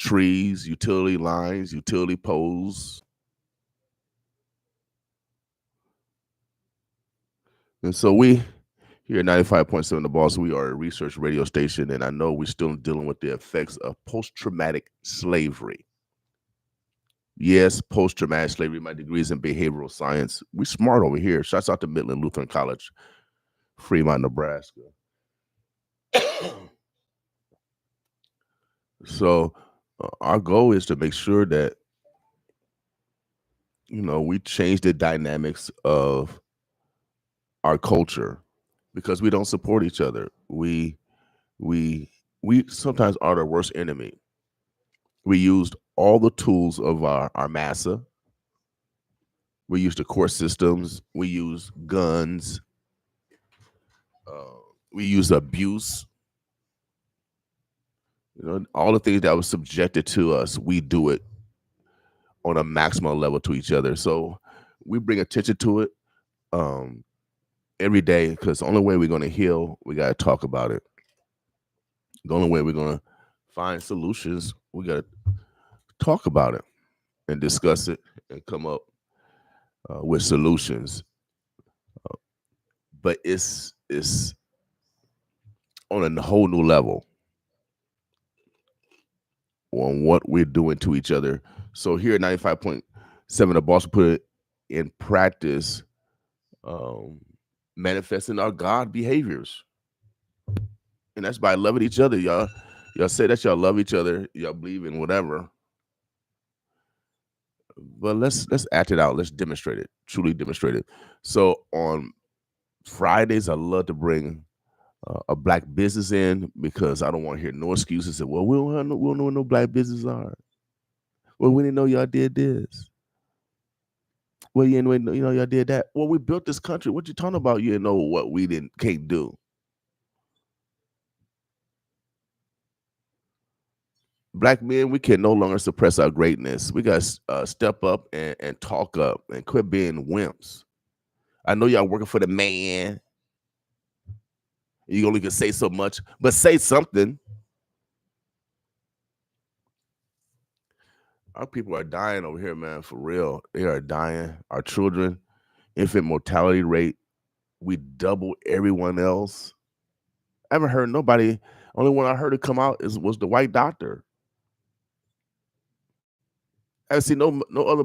trees, utility lines, utility poles. And so we here at 95.7 The Boss, we are a research radio station, and I know we're still dealing with the effects of post-traumatic slavery. Yes, post-traumatic slavery. My degree is in behavioral science. We smart over here. Shouts out to Midland Lutheran College, Fremont, Nebraska. So our goal is to make sure that we change the dynamics of our culture because we don't support each other. We sometimes are the worst enemy. We used all the tools of our massa. We used the court systems. We use guns. We use abuse. All the things that was subjected to us, we do it on a maximum level to each other. So we bring attention to it every day because the only way we're going to heal, we got to talk about it. The only way we're going to find solutions, we got to talk about it and discuss it and come up with solutions. But it's on a whole new level on what we're doing to each other. So here at 95.7, The Boss put it in practice, manifesting our God behaviors. And that's by loving each other, y'all. Y'all say that y'all love each other, y'all believe in whatever. But let's act it out. Let's demonstrate it, truly demonstrate it. So on Fridays, I love to bring a black business in because I don't want to hear no excuses. Well, we don't know what no black business are. Well, we didn't know y'all did this. Well, you didn't know y'all did that. Well, we built this country. What you talking about? You didn't know what we can't do. Black men, we can no longer suppress our greatness. We got to step up and talk up and quit being wimps. I know y'all working for the man. You only can say so much, but say something. Our people are dying over here, man, for real. They are dying. Our children, infant mortality rate, we double everyone else. I haven't heard nobody. Only one I heard it come out was the white doctor. I haven't seen no other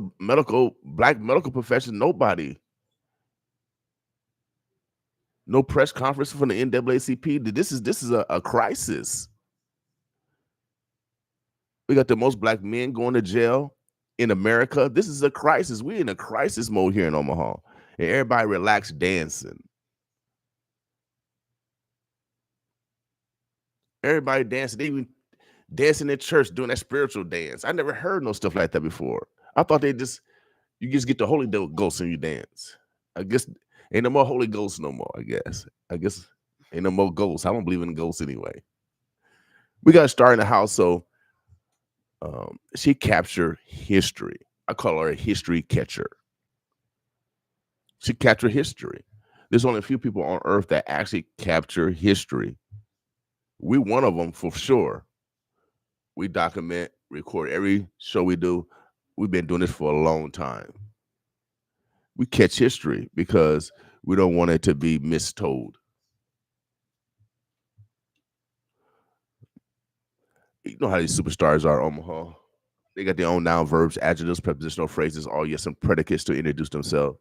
black medical profession, nobody. No press conference from the NAACP. This is a crisis. We got the most black men going to jail in America. This is a crisis. We're in a crisis mode here in Omaha. And everybody relax dancing. Everybody dancing. They even dancing in church doing that spiritual dance. I never heard no stuff like that before. I thought you just get the Holy Ghost and you dance. I guess ain't no more Holy Ghost no more, I guess ain't no more ghosts. I don't believe in ghosts anyway. We got to start in the house. So she captured history. I call her a history catcher. She captured history. There's only a few people on earth that actually capture history. We one of them for sure. We document, record every show we do. We've been doing this for a long time. We catch history because we don't want it to be mistold. You know how these superstars are, Omaha. They got their own noun, verbs, adjectives, prepositional phrases, all yes, and predicates to introduce themselves.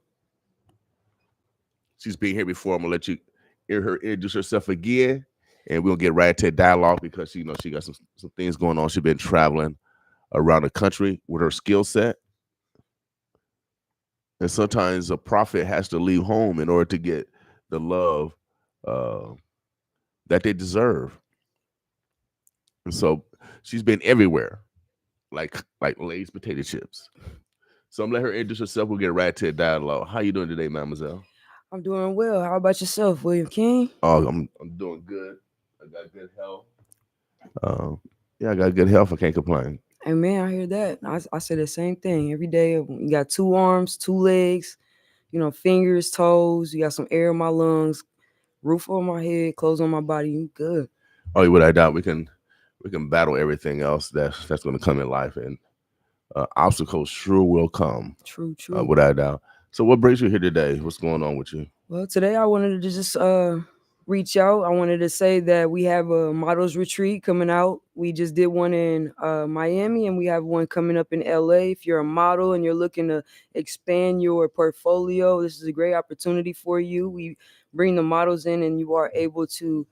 She's been here before. I'm gonna let you hear her introduce herself again, and we'll get right into a dialogue because she got some things going on. She's been traveling around the country with her skill set, and sometimes a prophet has to leave home in order to get the love that they deserve. And so she's been everywhere, like Lay's potato chips. So I'm gonna let her introduce herself. We'll get right to a dialogue. How you doing today, mademoiselle? I'm doing well. How about yourself, William King? Oh, I'm doing good. I got good health. Yeah, I got good health. I can't complain. Hey, man, I hear that. I say the same thing every day. You got 2 arms, 2 legs, fingers, toes. You got some air in my lungs, roof over my head, clothes on my body. You good. Oh, without doubt, we can we can battle everything else that's going to come in life, and obstacles sure will come, True, true. without a doubt. So, what brings you here today? What's going on with you? Well, today I wanted to just reach out. I wanted to say that we have a models retreat coming out. We just did one in Miami, and we have one coming up in LA. If you're a model and you're looking to expand your portfolio, this is a great opportunity for you. We bring the models in, and you are able to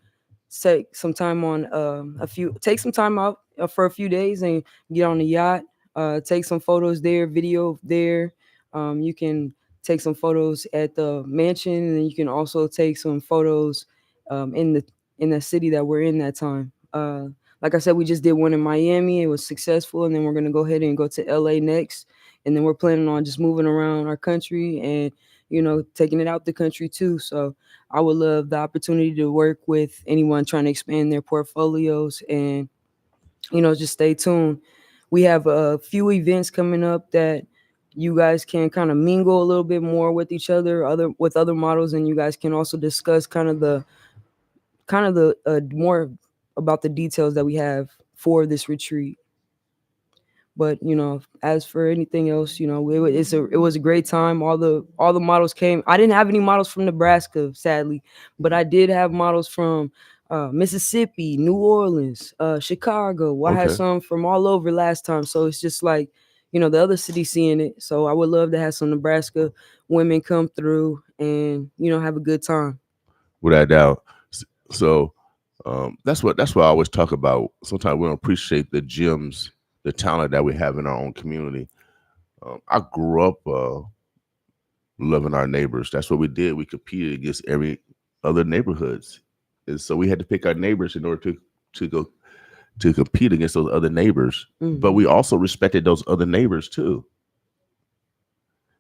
take some time on take some time out for a few days and get on the yacht, take some photos there, video there. You can take some photos at the mansion, and then you can also take some photos in the city that we're in that time. Like I said, we just did one in Miami. It was successful, and then we're gonna go ahead and go to LA next, and then we're planning on just moving around our country and taking it out the country too. So I would love the opportunity to work with anyone trying to expand their portfolios, and just stay tuned. We have a few events coming up that you guys can kind of mingle a little bit more with each other, other models, and you guys can also discuss kind of the more about the details that we have for this retreat. But as for anything else, it was a great time. All the models came. I didn't have any models from Nebraska, sadly, but I did have models from Mississippi, New Orleans, Chicago. I had Okay, some from all over last time, so it's just like the other cities seeing it. So I would love to have some Nebraska women come through and have a good time. without a doubt. So, that's what I always talk about. Sometimes we don't appreciate the gems, the talent that we have in our own community. I grew up loving our neighbors. That's what we did. We competed against every other neighborhoods, and so we had to pick our neighbors in order to go to compete against those other neighbors. But Hmm. we also respected those other neighbors too,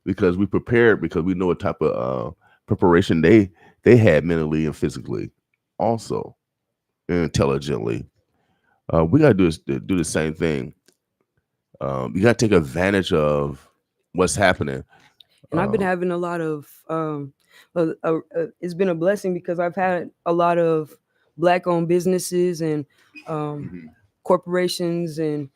because we prepared, because we know what type of preparation they had mentally and physically, also and intelligently. We gotta do the same thing. You gotta take advantage of what's happening. And I've been Um, having a lot of it's been a blessing because I've had a lot of black owned businesses and um, mhm, corporations, and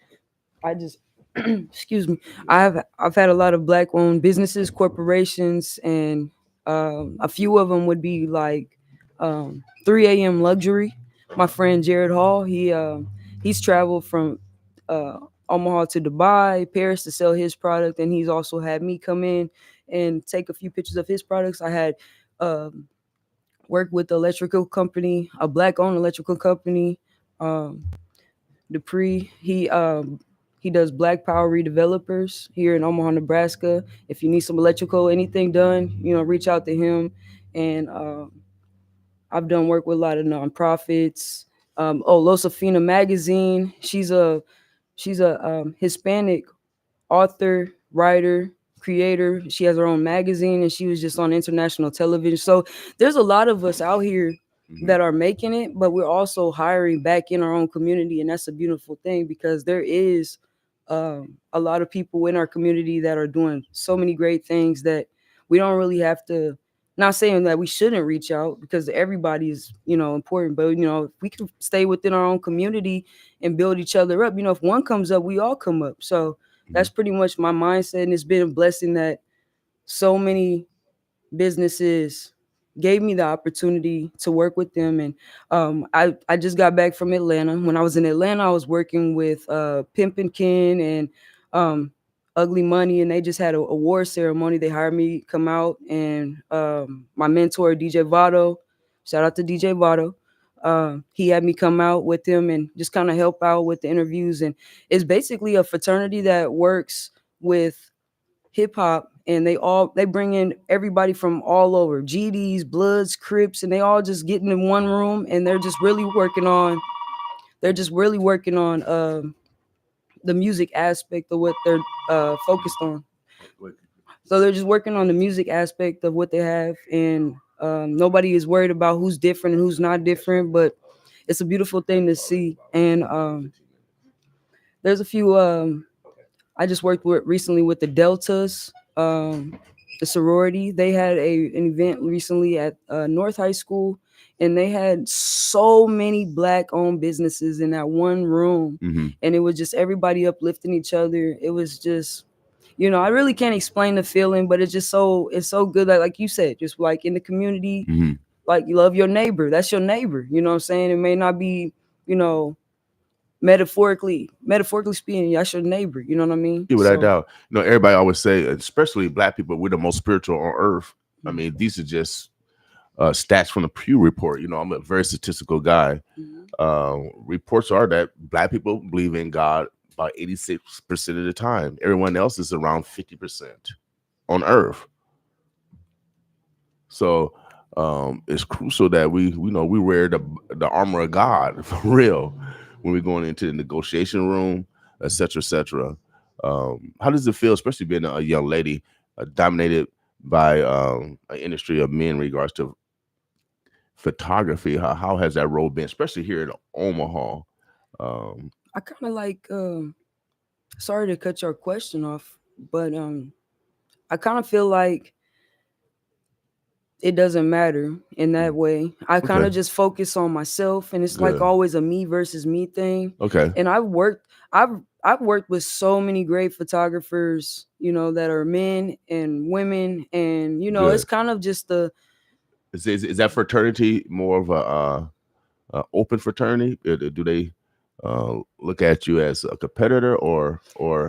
I just excuse me. I've had a lot of black owned businesses, corporations, and a few of them would be like 3 a.m. luxury. My friend Jared Hall, he's traveled from uh, Omaha to Dubai, Paris to sell his product, and he's also had me come in and take a few pictures of his products. I had um, worked with the electrical company, a black owned electrical company. Um, Dupree. He does Black Power Redevelopers here in Omaha, Nebraska. If you need some electrical, anything done, reach out to him. And I've done work with a lot of nonprofits. Losafina Magazine. She's a Hispanic author, writer, creator. She has her own magazine, and she was just on international television. So there's a lot of us out here mhm, that are making it, but we're also hiring back in our own community, and that's a beautiful thing because there is a lot of people in our community that are doing so many great things that we don't really have to. Not saying that we shouldn't reach out because everybody is, important, but if we can stay within our own community and build each other up, if one comes up, we all come up. So mhm. that's pretty much my mindset, and it's been a blessing that so many businesses gave me the opportunity to work with them. And I just got back from Atlanta. When I was in Atlanta, I was working with Pimpin' Ken and um, Ugly Money, and they just had a award ceremony. They hired me to come out, and my mentor DJ Vado, shout out to DJ Vado, he had me come out with him and just kind of help out with the interviews. And it's basically a fraternity that works with hip hop, and they bring in everybody from all over, GDs, Bloods, Crips, and they all just getting in one room, and they're just really working on the music aspect of what they're focused on. Wait. So they're just working on the music aspect of what they have, and nobody is worried about who's different and who's not different, but it's a beautiful thing to see. And there's a few I just worked with recently with the Deltas, the sorority. They had an event recently at North High School, and they had so many black owned businesses in that one room, Mm-hmm. and it was just everybody uplifting each other. It was just, I really can't explain the feeling, but it's so good that, like you said, just like in the community, Mm-hmm. like you love your neighbor. That's your neighbor. You know what I'm saying? It may not be, you know, metaphorically speaking, that's your neighbor. You know what I mean? Yeah, without So doubt. Everybody always say, especially black people, we're the most spiritual on earth. I mhm, mean, these are just stats from the Pew Report. I'm a very statistical guy. mhm. Reports are that black people believe in God about 86% of the time. Everyone else is around 50% on earth. So it's crucial that we wear the armor of God for real when we're going into the negotiation room, etc., etc. How does it feel, especially being a young lady dominated by an industry of men in regards to photography? How has that role been, especially here in Omaha? Um, I kind of like. Sorry to cut your question off, but I kind of feel like it doesn't matter in that way. I kind okay, of just focus on myself, and it's like good. always a me versus me thing. Okay, And I've I've worked with so many great photographers, that are men and women, and it's good. kind of just the. Is that fraternity more of a open fraternity? Do they look at you as a competitor or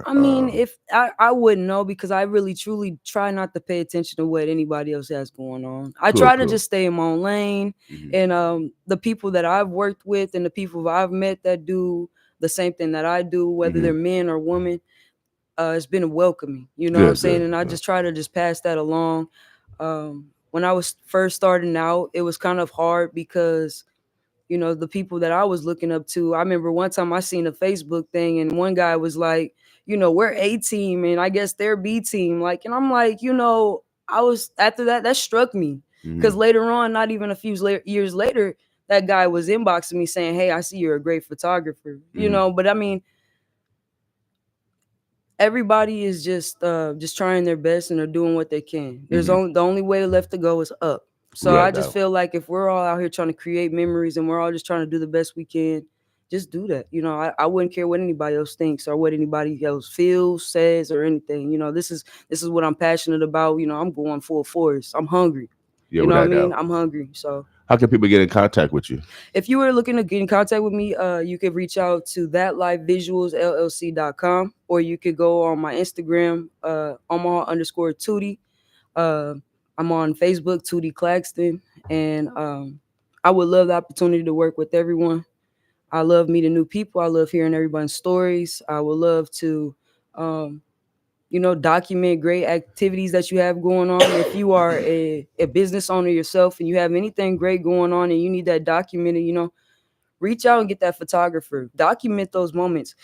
I mean, if I wouldn't know because I really truly try not to pay attention to what anybody else has going on. I cool, try to cool. just stay in my own lane, Hmm. and the people that I've worked with and the people I've met that do the same thing that I do, whether Hmm. they're men or women, it's been welcoming. You know what I'm Good, saying? good. And I just try to just pass that along. When I was first starting out, it was kind of hard because the people that I was looking up to. I remember one time I seen a Facebook thing and one guy was like, we're A team and I guess they're B team. Like, and I'm like, I was after that struck me because Hmm. later on, not even a few years later, that guy was inboxing me saying, "Hey, I see you're a great photographer." Hmm. But I mean, everybody is just trying their best and they're doing what they can. There's Hmm. only the only way left to go is up. So I Right just now. feel like if we're all out here trying to create memories and we're all just trying to do the best we can, just do that. I wouldn't care what anybody else thinks or what anybody else feels, says, or anything. This is what I'm passionate about. I'm going full force. I'm hungry. Yeah, You know what I without mean? doubt. I'm hungry. So How can people get in contact with you? if you were looking to get in contact with me, you could reach out to thatlivevisualsllc.com or you could go on my Instagram, Omaha underscore Tootie. Uh, I'm on Facebook, Tootie Claxton, and I would love the opportunity to work with everyone. I love meeting new people. I love hearing everyone's stories. I would love to, um, document great activities that you have going on. If you are a business owner yourself and you have anything great going on and you need that documented, reach out and get that photographer. Document those moments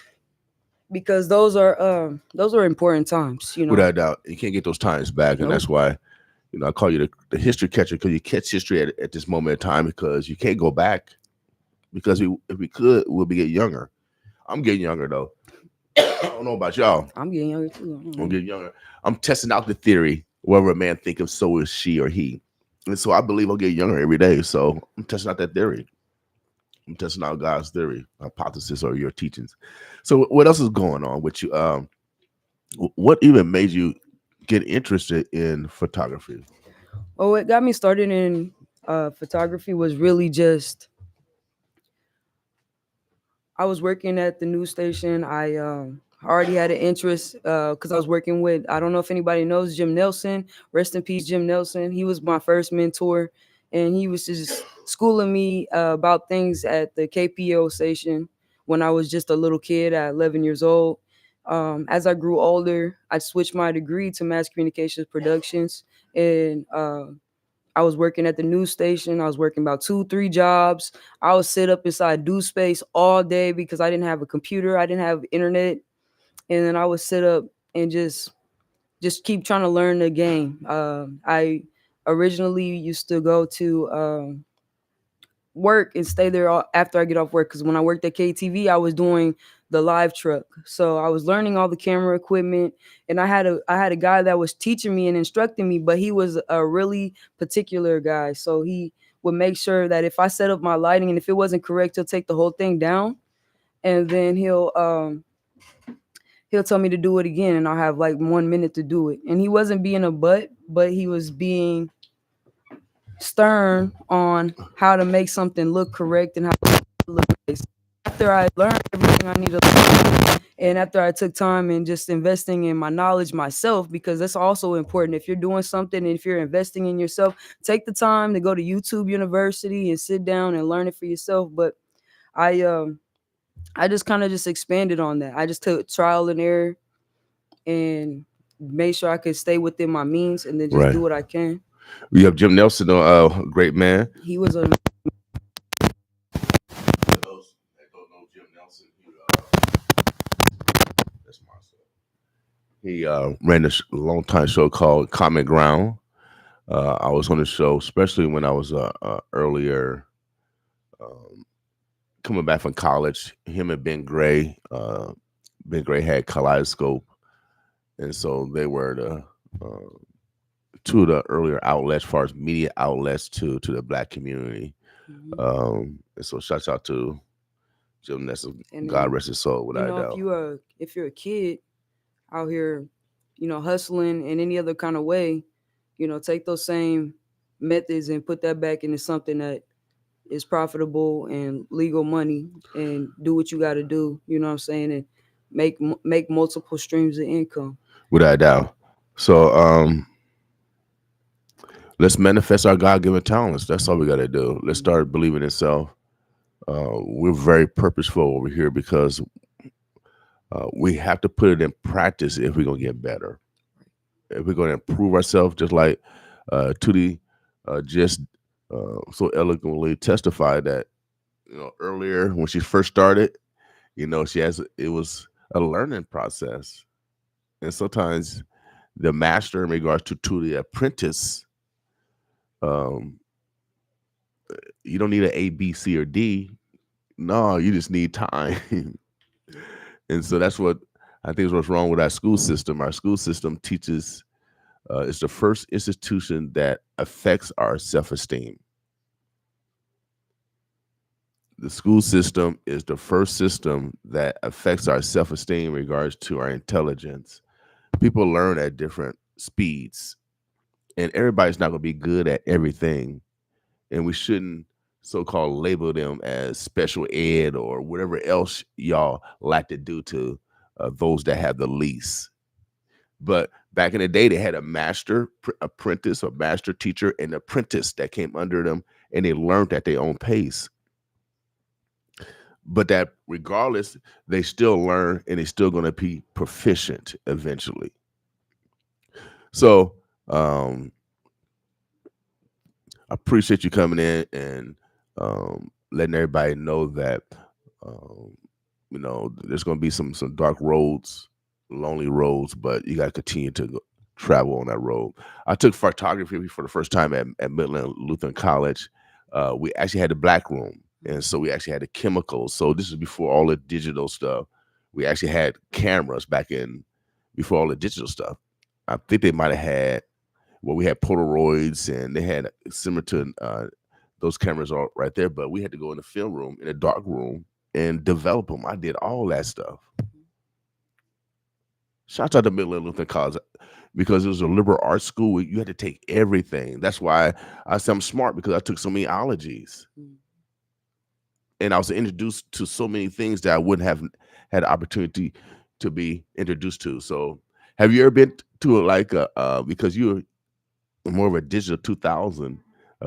because those are important times. Without doubt, you can't get those times back, and Nope. that's why I call you the history catcher, because you catch history at this moment in time, because you can't go back. Because if we could, we'll be getting younger. I'm getting younger though. I don't know about y'all. I'm getting younger too. I don't I'm know. getting younger. I'm testing out the theory. Whatever a man think of, so is she or he. And so I believe I'll get younger every day. So I'm testing out that theory. I'm testing out God's theory, hypothesis, or your teachings. So what else is going on with you? What even made you get interested in photography? Well, what got me started in photography was really just I was working at the news station. I already had an interest because I was working with, I don't know if anybody knows Jim Nelson. Rest in peace, Jim Nelson. He was my first mentor, and he was just schooling me about things at the KPO station when I was just a little kid at 11 years old. As I grew older, I switched my degree to mass communications productions, and I was working at the news station. I was working about 2, 3 jobs. I would sit up inside do space all day because I didn't have a computer. I didn't have internet. And then I would sit up and just keep trying to learn the game. I originally used to go to work and stay there after I get off work because when I worked at KTV, I was doing the live truck. So I was learning all the camera equipment, and I had a guy that was teaching me and instructing me, but he was a really particular guy. So he would make sure that if I set up my lighting and if it wasn't correct, he'll take the whole thing down, and then he'll tell me to do it again, and I'll have like 1 minute to do it. And he wasn't being a butt, but he was being stern on how to make something look correct and how to look nice. After I learned everything I needed to learn, and after I took time and just investing in my knowledge myself, because that's also important. If you're doing something and if you're investing in yourself, take the time to go to YouTube University and sit down and learn it for yourself. But I I just kind of just expanded on that. I just took trial and error and made sure I could stay within my means and then just Right. do what I can. We have Jim Nelson, great man. He was a For those that don't know Jim Nelson, that's my son. He ran a long time show called Common Ground. I was on the show, especially when I was earlier, um, coming back from college. Him and Ben Gray. Ben Gray had Kaleidoscope, and so they were the two of the earlier outlets, as far as media outlets to the black community. mhm. And so, shouts out to Jim Nelson. And God then, rest his soul, you without a know, doubt. if you're a kid out here, hustling in any other kind of way, take those same methods and put that back into something that is profitable and legal money, and do what you got to do. You know what I'm saying? And make multiple streams of income. Without a doubt. So, let's manifest our God given talents. That's all we got to do. Let's Mhm. start believing in self. We're very purposeful over here because we have to put it in practice if we're going to get better. If we're going to improve ourselves, just like Tootie just so eloquently testified that, earlier when she first started, it was a learning process. And sometimes the master, in regards to the apprentice, um, you don't need an A, B, C, or D. No, you just need time. And so that's what I think is what's wrong with our school system. Our school system teaches, it's the first institution that affects our self esteem. The school system is the first system that affects our self esteem in regards to our intelligence. People learn at different speeds, and everybody's not going to be good at everything. And we shouldn't so-called label them as special ed or whatever else y'all like to do to those that have the least. But back in the day, they had a master apprentice, or master teacher, and apprentice that came under them, and they learned at their own pace. But that regardless, they still learn and they're still going to be proficient eventually. So I appreciate you coming in and letting everybody know that um, there's going to be some dark roads, lonely roads, but you got to continue to travel on that road. I took photography for the first time at Midland Lutheran College. We actually had the black room, and so we actually had the chemicals. So this is before all the digital stuff. We actually had cameras back in before all the digital stuff. I think they might have had, well, we had Polaroids, and they had similar to those cameras are right there. But we had to go in the film room, in a dark room, and develop them. I did all that stuff. Shout out to Midland Lutheran College, because it was a liberal arts school. You had to take everything. That's why I say I'm smart, because I took so many ologies, Mm. and I was introduced to so many things that I wouldn't have had the opportunity to be introduced to. So, have you ever been to like because you're more of a digital 2000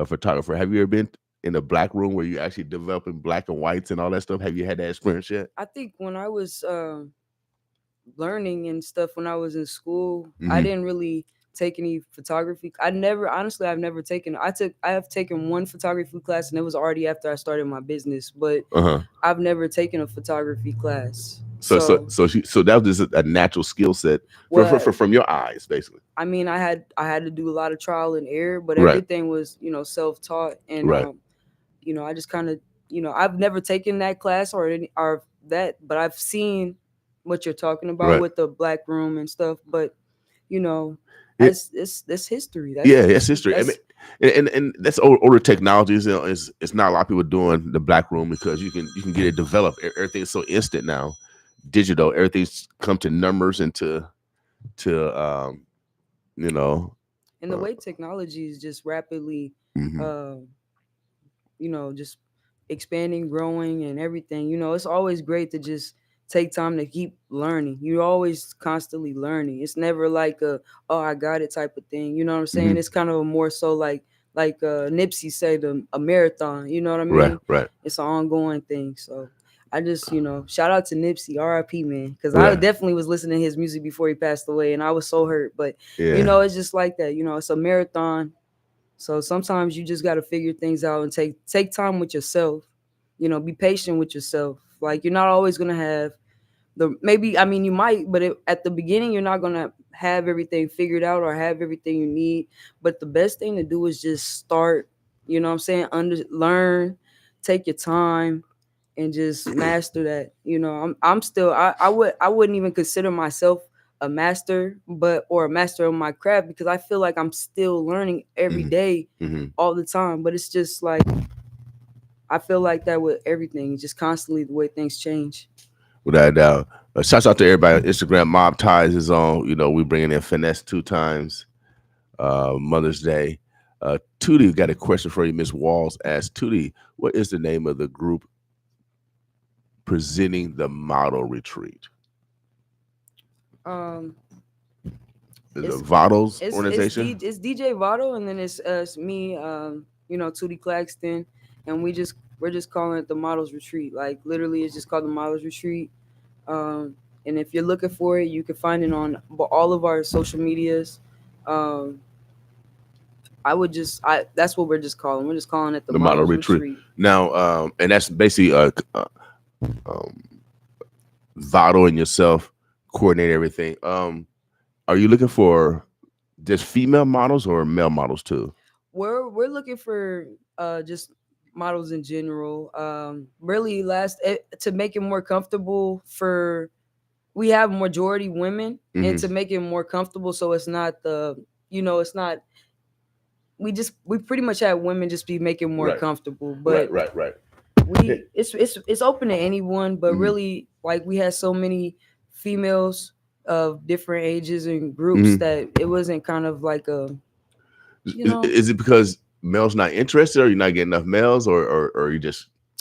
photographer? Have you ever been in a black room where you actually developing black and whites and all that stuff? Have you had that experience yet? I think when I was learning and stuff when I was in school, I Mm-hmm. didn't really take any photography. I've never taken. I have taken one photography class, and it was already after I started my business. But Uh-huh. I've never taken a photography class. So so So, so she, so that was just a natural skill set well, from your eyes, basically. I mean, I had to do a lot of trial and error, but Right. everything was self taught, and Right. I just kind of I've never taken that class or that, but I've seen what you're talking about Right. with the black room and stuff. But you know, It, that's history. yeah, that's history. I mean, That's and that's older technologies. It's not a lot of people doing the black room because you can get it developed. Everything's so instant now, digital. Everything's come to numbers and to you know. And the way technology is just rapidly, Mhm. uh, just expanding, growing, and everything. It's always great to just take time to keep learning. You're always constantly learning. It's never like oh, I got it type of thing. You know what I'm saying? Mhm. It's kind of a more so like Nipsey said, a marathon. You know what I Right, mean? right, It's an ongoing thing. So I just, shout out to Nipsey, R.I.P. man, because I right. definitely was listening to his music before he passed away, and I was so hurt. But Yeah. it's just like that. It's a marathon, so sometimes you just got to figure things out and take time with yourself. Be patient with yourself. Like, you're not always gonna have maybe, I mean, you might, but at the beginning you're not gonna have everything figured out or have everything you need. But the best thing to do is just start. You know what I'm saying? Learn, take your time, and just master that. I'm still, I wouldn't even consider myself a master, or a master of my craft, because I feel like I'm still learning every Hmm. day, Hmm. all the time. But it's just like, I feel like that with everything, just constantly the way things change. Without a doubt. Shouts out to everybody on Instagram. Mob Ties is on. We bringing in Finesse 2 times. Mother's Day. Tootie got a question for you. Miss Walls asked Tootie, what is the name of the group presenting the model retreat? Um, Is it it's Vados it's organization? it's DJ Votto, and then it's me, Tootie Claxton, and we're just calling it the Models Retreat. Like, literally, it's just called the Models Retreat. Um, and if you're looking for it, you can find it on all of our social medias. Um, I that's what we're just calling. We're just calling it the The model Models retreat. Retreat. Now, and that's basically um, Vado and yourself coordinate everything. Are you looking for just female models or male models too? We're looking for just models in general. Really, to make it more comfortable for, we have majority women, and Hmm. to make it more comfortable, so it's not it's not, we pretty much have women just be making more Right, comfortable. right, But right, right. it's open to anyone. But Hmm. really, like, we had so many females of different ages and groups Hmm. that it wasn't kind of like a, you know Is it because males not interested, or you're not getting enough males, or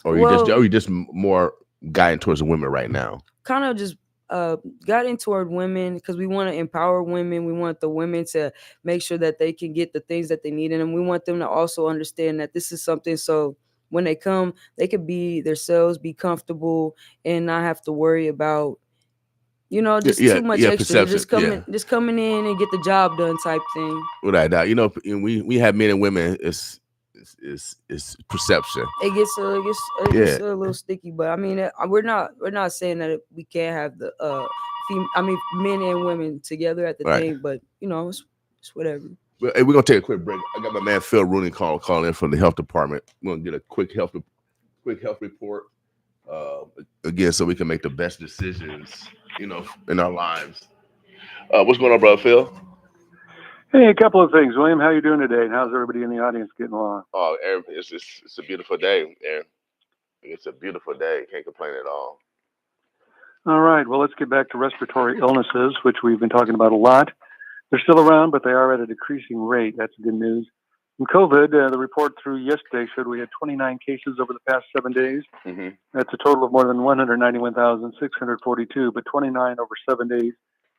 well, you just more guiding towards the women right now? kind of just uh got in toward women, because we want to empower women. We want the women to make sure that they can get the things that they need, and we want them to also understand that this is something, so when they come, they could be themselves, be comfortable, and not have to worry about Yeah, just yeah, too much yeah. extra, Perception. Yeah, just coming in and get the job done type thing. without a doubt. And we have men and women. It's perception. It Yeah, gets a little sticky, but I mean, we're not saying that we can't have the men and women together at the right. thing, but it's whatever. Well, hey, we're gonna take a quick break. I got my man Phil Rooney call in from the health department. We're gonna get a quick health report. Uh, Again, so we can make the best decisions, in our lives. What's going on, brother Phil? Hey, a couple of things, William. How you doing today? And how's everybody in the audience getting along? Oh, Aaron, it's a beautiful day, Aaron. It's a beautiful day. Can't complain at all. All right. Well, let's get back to respiratory illnesses, which we've been talking about a lot. They're still around, but they are at a decreasing rate. That's good news. And COVID, the report through yesterday showed we had 29 cases over the past 7 days. Hmm. That's a total of more than 191,642, but 29 over 7 days,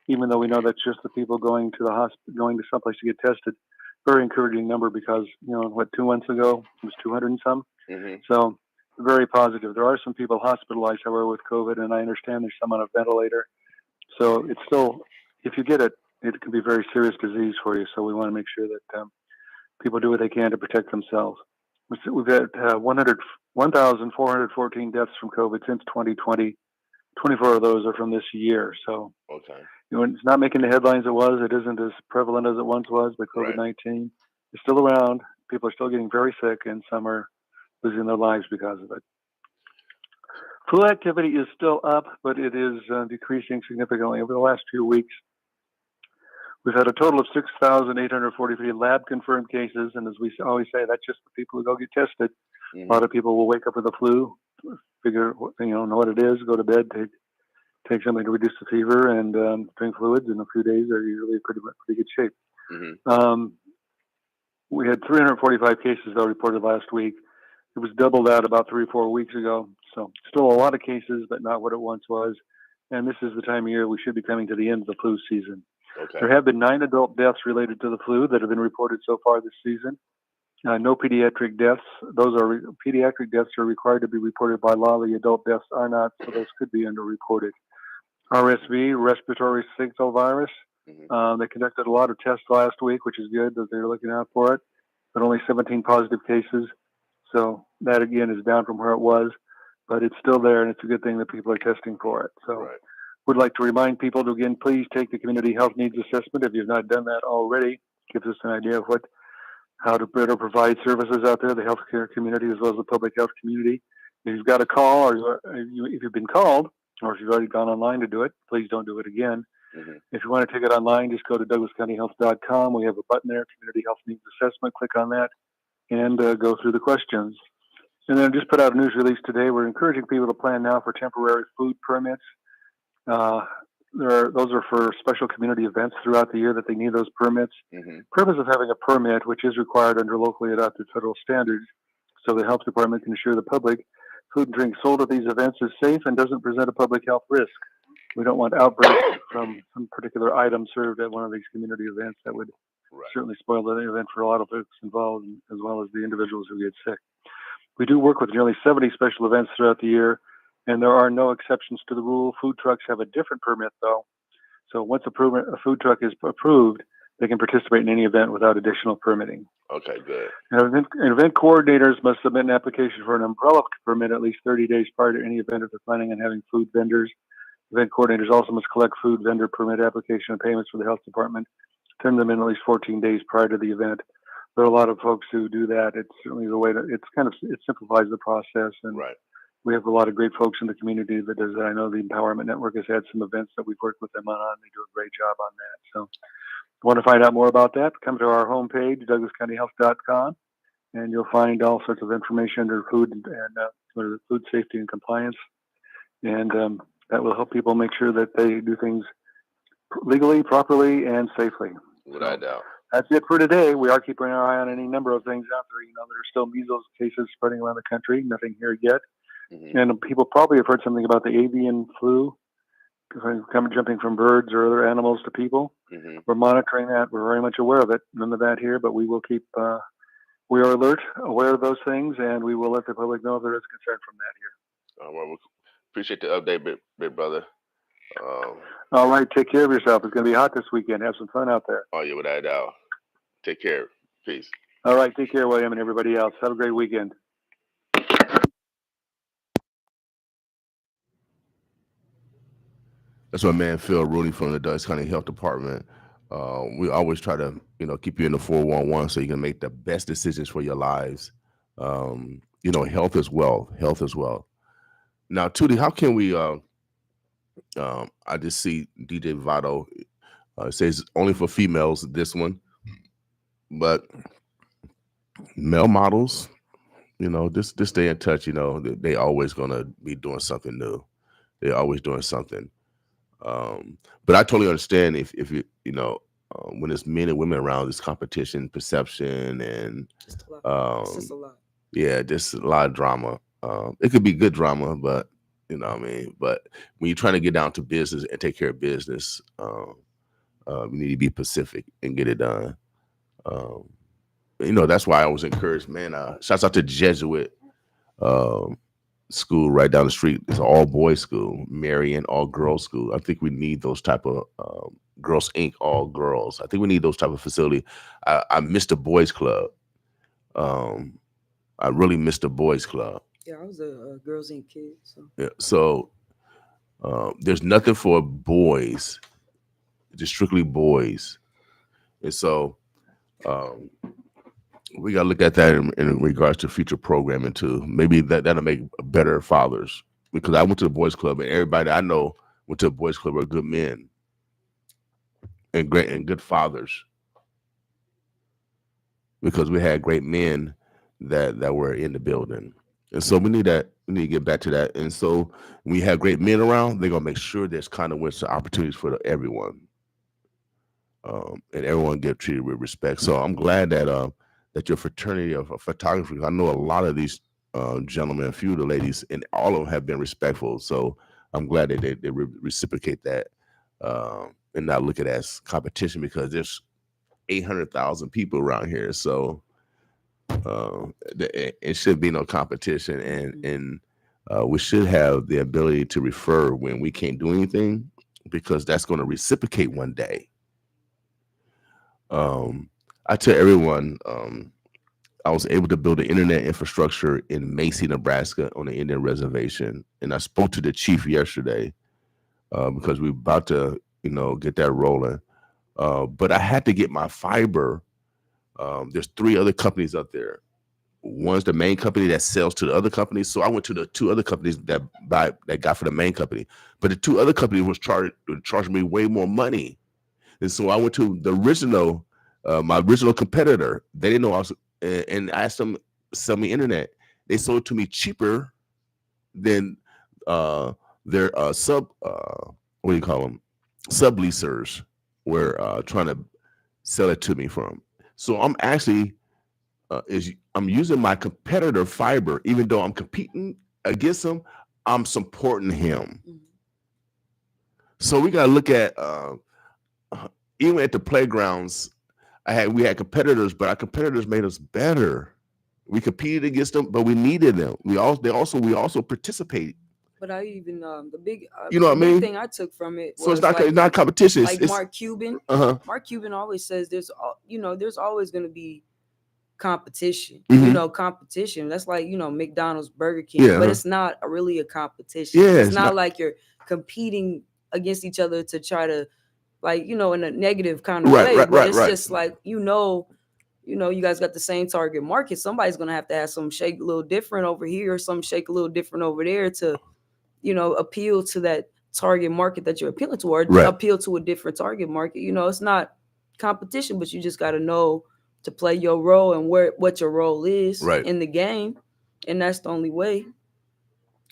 even though we know that's just the people going to the hospital, going to someplace to get tested. Very encouraging number because, 2 months ago, it was 200 and some. Hmm. So very positive. There are some people hospitalized, however, with COVID, and I understand there's some on a ventilator. So it's still, if you get it, it can be a very serious disease for you. So we want to make sure that people do what they can to protect themselves. We've had 1,414 deaths from COVID since 2020. 24 of those are from this year. So Okay. it's not making the headlines it was. It isn't as prevalent as it once was, but Right. COVID-19 is still around. People are still getting very sick, and some are losing their lives because of it. Flu activity is still up, but it is decreasing significantly over the last few weeks. We've had a total of 6,843 lab confirmed cases, and as we always say, that's just the people who go get tested. A lot of people will wake up with the flu, figure know what it is, go to bed, take something to reduce the fever, and drink fluids. In a few days, they're usually pretty good shape. We had 345 cases though reported last week. It was double that about 3 or 4 weeks ago. So still a lot of cases, but not what it once was. And this is the time of year we should be coming to the end of the flu season. Okay. There have been 9 adult deaths related to the flu that have been reported so far this season. No pediatric deaths. Pediatric deaths are required to be reported by law. The adult deaths are not, so those could be underreported. RSV, respiratory syncytial virus. They conducted a lot of tests last week, which is good that they're looking out for it, but only 17 positive cases. So that, again, is down from where it was, but it's still there, and it's a good thing that people are testing for it. So would like to remind people to, again, please take the community health needs assessment. If you've not done that already, gives us an idea of how to better provide services out there, the healthcare community as well as the public health community. If you've got a call, or if you've been called, or if you've already gone online to do it, please don't do it again. If you want to take it online, just go to DouglasCountyHealth.com. We have a button there, Community Health Needs Assessment. Click on that and go through the questions. And then just put out a news release today. We're encouraging people to plan now for temporary food permits. Those are for special community events throughout the year that they need those permits. Purpose of having a permit, which is required under locally adopted federal standards, so the health department can assure the public food and drink sold at these events is safe and doesn't present a public health risk. We don't want outbreaks from some particular item served at one of these community events that would certainly spoil the event for a lot of folks involved, as well as the individuals who get sick. We do work with nearly 70 special events throughout the year, and there are no exceptions to the rule. Food trucks have a different permit, though. So once a food truck is approved, they can participate in any event without additional permitting. Okay, good. And event coordinators must submit an application for an umbrella permit at least 30 days prior to any event if they're planning on having food vendors. Event coordinators also must collect food vendor permit application and payments for the health department, turn them in at least 14 days prior to the event. There are a lot of folks who do that. It's certainly the way it simplifies the process. And we have a lot of great folks in the community that does that. I know the Empowerment Network has had some events that we've worked with them on. They do a great job on that. So if you want to find out more about that, come to our homepage, DouglasCountyHealth.com, and you'll find all sorts of information under food and food safety and compliance. And that will help people make sure that they do things legally, properly, and safely. Without doubt. That's it for today. We are keeping our eye on any number of things out there. There are still measles cases spreading around the country. Nothing here yet. And people probably have heard something about the avian flu, jumping from birds or other animals to people. We're monitoring that. We're very much aware of it. None of that here, but we will keep. We are aware of those things, and we will let the public know if there is concern from that here. Well, we appreciate the update, big brother. All right, take care of yourself. It's going to be hot this weekend. Have some fun out there. Oh, yeah, without a doubt. Take care. Peace. All right, take care, William, and everybody else. Have a great weekend. That's my man Phil Rooney from the Douglas County Health Department. We always try to, keep you in the 411 so you can make the best decisions for your lives. Health is wealth. Health is wealth. Now, Tootie, how can we? I just see DJ Votto says only for females. This one, but male models, just stay in touch. They always gonna be doing something new. They're always doing something. But I totally understand if you when there's men and women around, this competition, perception, and just a lot. It's just a lot. Yeah, just a lot of drama. It could be good drama, but But when you're trying to get down to business and take care of business, you need to be pacific and get it done. That's why I was encouraged, man. Shouts out to Jesuit school right down the street. It's an all boys school, Marian all girls school. I think we need those type of Girls Inc. all girls. I think we need those type of facility. I missed a boys club. I really missed a boys club. Yeah, I was a Girls Inc. kid. So Yeah, so there's nothing for boys, just strictly boys, and so we got to look at that in regards to future programming too. Maybe that'll make better fathers, because I went to the boys club and everybody I know went to the boys club are good men. and good fathers, because we had great men that were in the building. And so we need that. We need to get back to that. And so when you have great men around, they're gonna make sure there's kind of wins opportunities for everyone, and everyone get treated with respect. So I'm glad that your fraternity of photographers. I know a lot of these gentlemen, a few of the ladies, and all of them have been respectful. So I'm glad that they reciprocate that, and not look at it as competition, because there's 800,000 people around here. So it should be no competition, and we should have the ability to refer when we can't do anything, because that's going to reciprocate one day. I tell everyone, I was able to build an internet infrastructure in Macy, Nebraska, on the Indian reservation, and I spoke to the chief yesterday because we're about to, get that rolling. But I had to get my fiber. There's 3 other companies up there. One's the main company that sells to the other companies. So I went to the 2 other companies that got for the main company. But the 2 other companies was charging me way more money. And so I went to the original, my original competitor. They didn't know I was, and I asked them to sell me internet. They sold it to me cheaper than their what do you call them? Subleasers were trying to sell it to me from. So I'm actually I'm using my competitor fiber, even though I'm competing against him. I'm supporting him. So we gotta look at even at the playgrounds. We had competitors, but our competitors made us better. We competed against them, but we needed them. We also participated. But I even the big thing I took from it was, so it's not competition. Like Mark Cuban. Mark Cuban always says there's always going to be competition. Competition. That's like McDonald's, Burger King, but it's not really a competition. It's not like you're competing against each other to try to, in a negative kind of way. But it's just like you guys got the same target market. Somebody's gonna have to have some shake a little different over here, or some shake a little different over there to appeal to that target market that you're appealing to, or appeal to a different target market. It's not competition, but you just got to know to play your role and what your role is in the game, and that's the only way.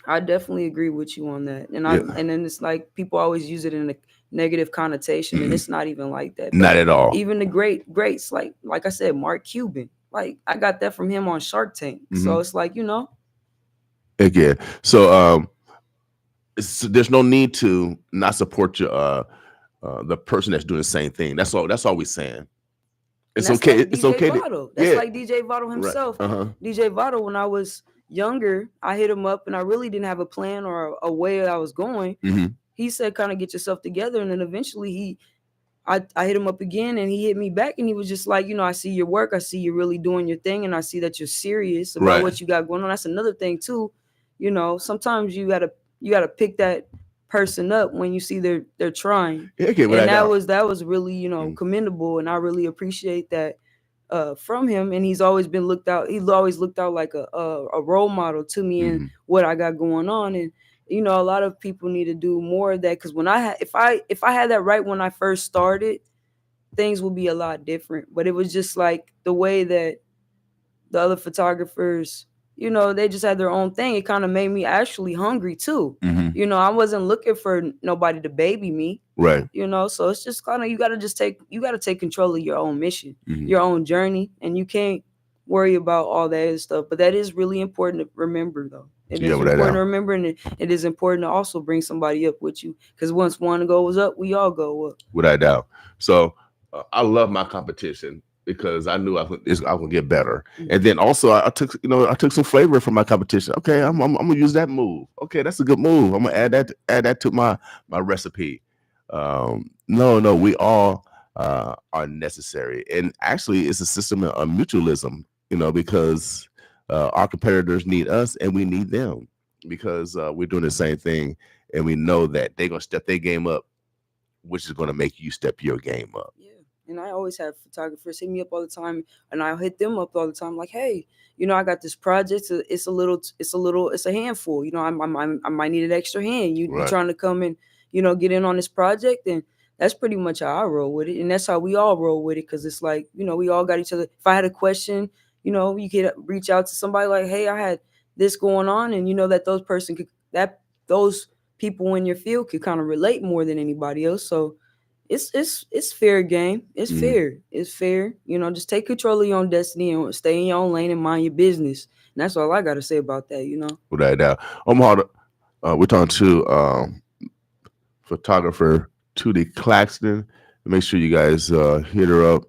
I definitely agree with you on that, and and then it's like people always use it in a negative connotation, and it's not even like that. Not at all. Even the greats, like I said, Mark Cuban, like I got that from him on Shark Tank. So it's like again. So there's no need to not support your the person that's doing the same thing. That's all we're saying. It's okay. Like it's okay. That's like DJ Votto himself. DJ Votto, when I was younger, I hit him up and I really didn't have a plan or a way I was going. He said, kind of get yourself together. And then eventually I hit him up again and he hit me back and he was just like, I see your work. I see you really doing your thing. And I see that you're serious about what you got going on. That's another thing too. Sometimes you gotta pick that person up when you see they're trying. And that was really, commendable. And I really appreciate that from him. And he's always looked out like a role model to me and what I got going on. And a lot of people need to do more of that, because when if I had that right when I first started, things would be a lot different. But it was just like the way that the other photographers, they just had their own thing. It kind of made me actually hungry too. I wasn't looking for nobody to baby me. Right. So it's just kind of, you got to take control of your own mission, your own journey, and you can't worry about all that other stuff. But that is really important to remember, though. It is important to remember, and it is important to also bring somebody up with you, because once one goes up, we all go up. Without doubt. So I love my competition, because I knew I would get better. And then also I took some flavor from my competition. Okay, I'm gonna use that move. Okay, that's a good move. I'm gonna add that to my recipe. No, we all are necessary, and actually it's a system of mutualism. Because our competitors need us and we need them, because we're doing the same thing, and we know that they're gonna step their game up, which is gonna make you step your game up. Yeah. And I always have photographers hit me up all the time, and I hit them up all the time, like, hey, I got this project. It's a handful. I might need an extra hand. You trying to come and, get in on this project? And that's pretty much how I roll with it, and that's how we all roll with it. Because it's like, we all got each other. If I had a question, you could reach out to somebody like, hey, I had this going on, and that those people in your field could kind of relate more than anybody else. So it's fair game. It's Mhm. fair. It's fair. Just take control of your own destiny and stay in your own lane and mind your business. And that's all I got to say about that. Without a doubt. Omaha, we're talking to photographer Tootie Claxton. Make sure you guys hit her up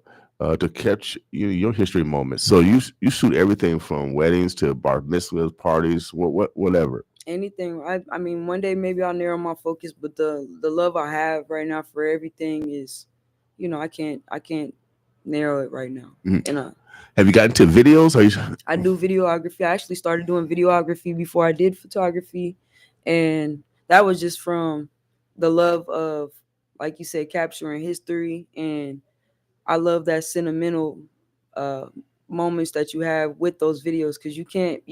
to catch your history moments. So you shoot everything from weddings to bar mitzvahs, parties, whatever. Anything. I mean, one day maybe I'll narrow my focus, but the love I have right now for everything is, I can't narrow it right now. Mhm. And Have you gotten to videos? Are you? I do videography. I actually started doing videography before I did photography, and that was just from the love of, like you said, capturing history. And I love that sentimental uh moments that you have with those videos, because you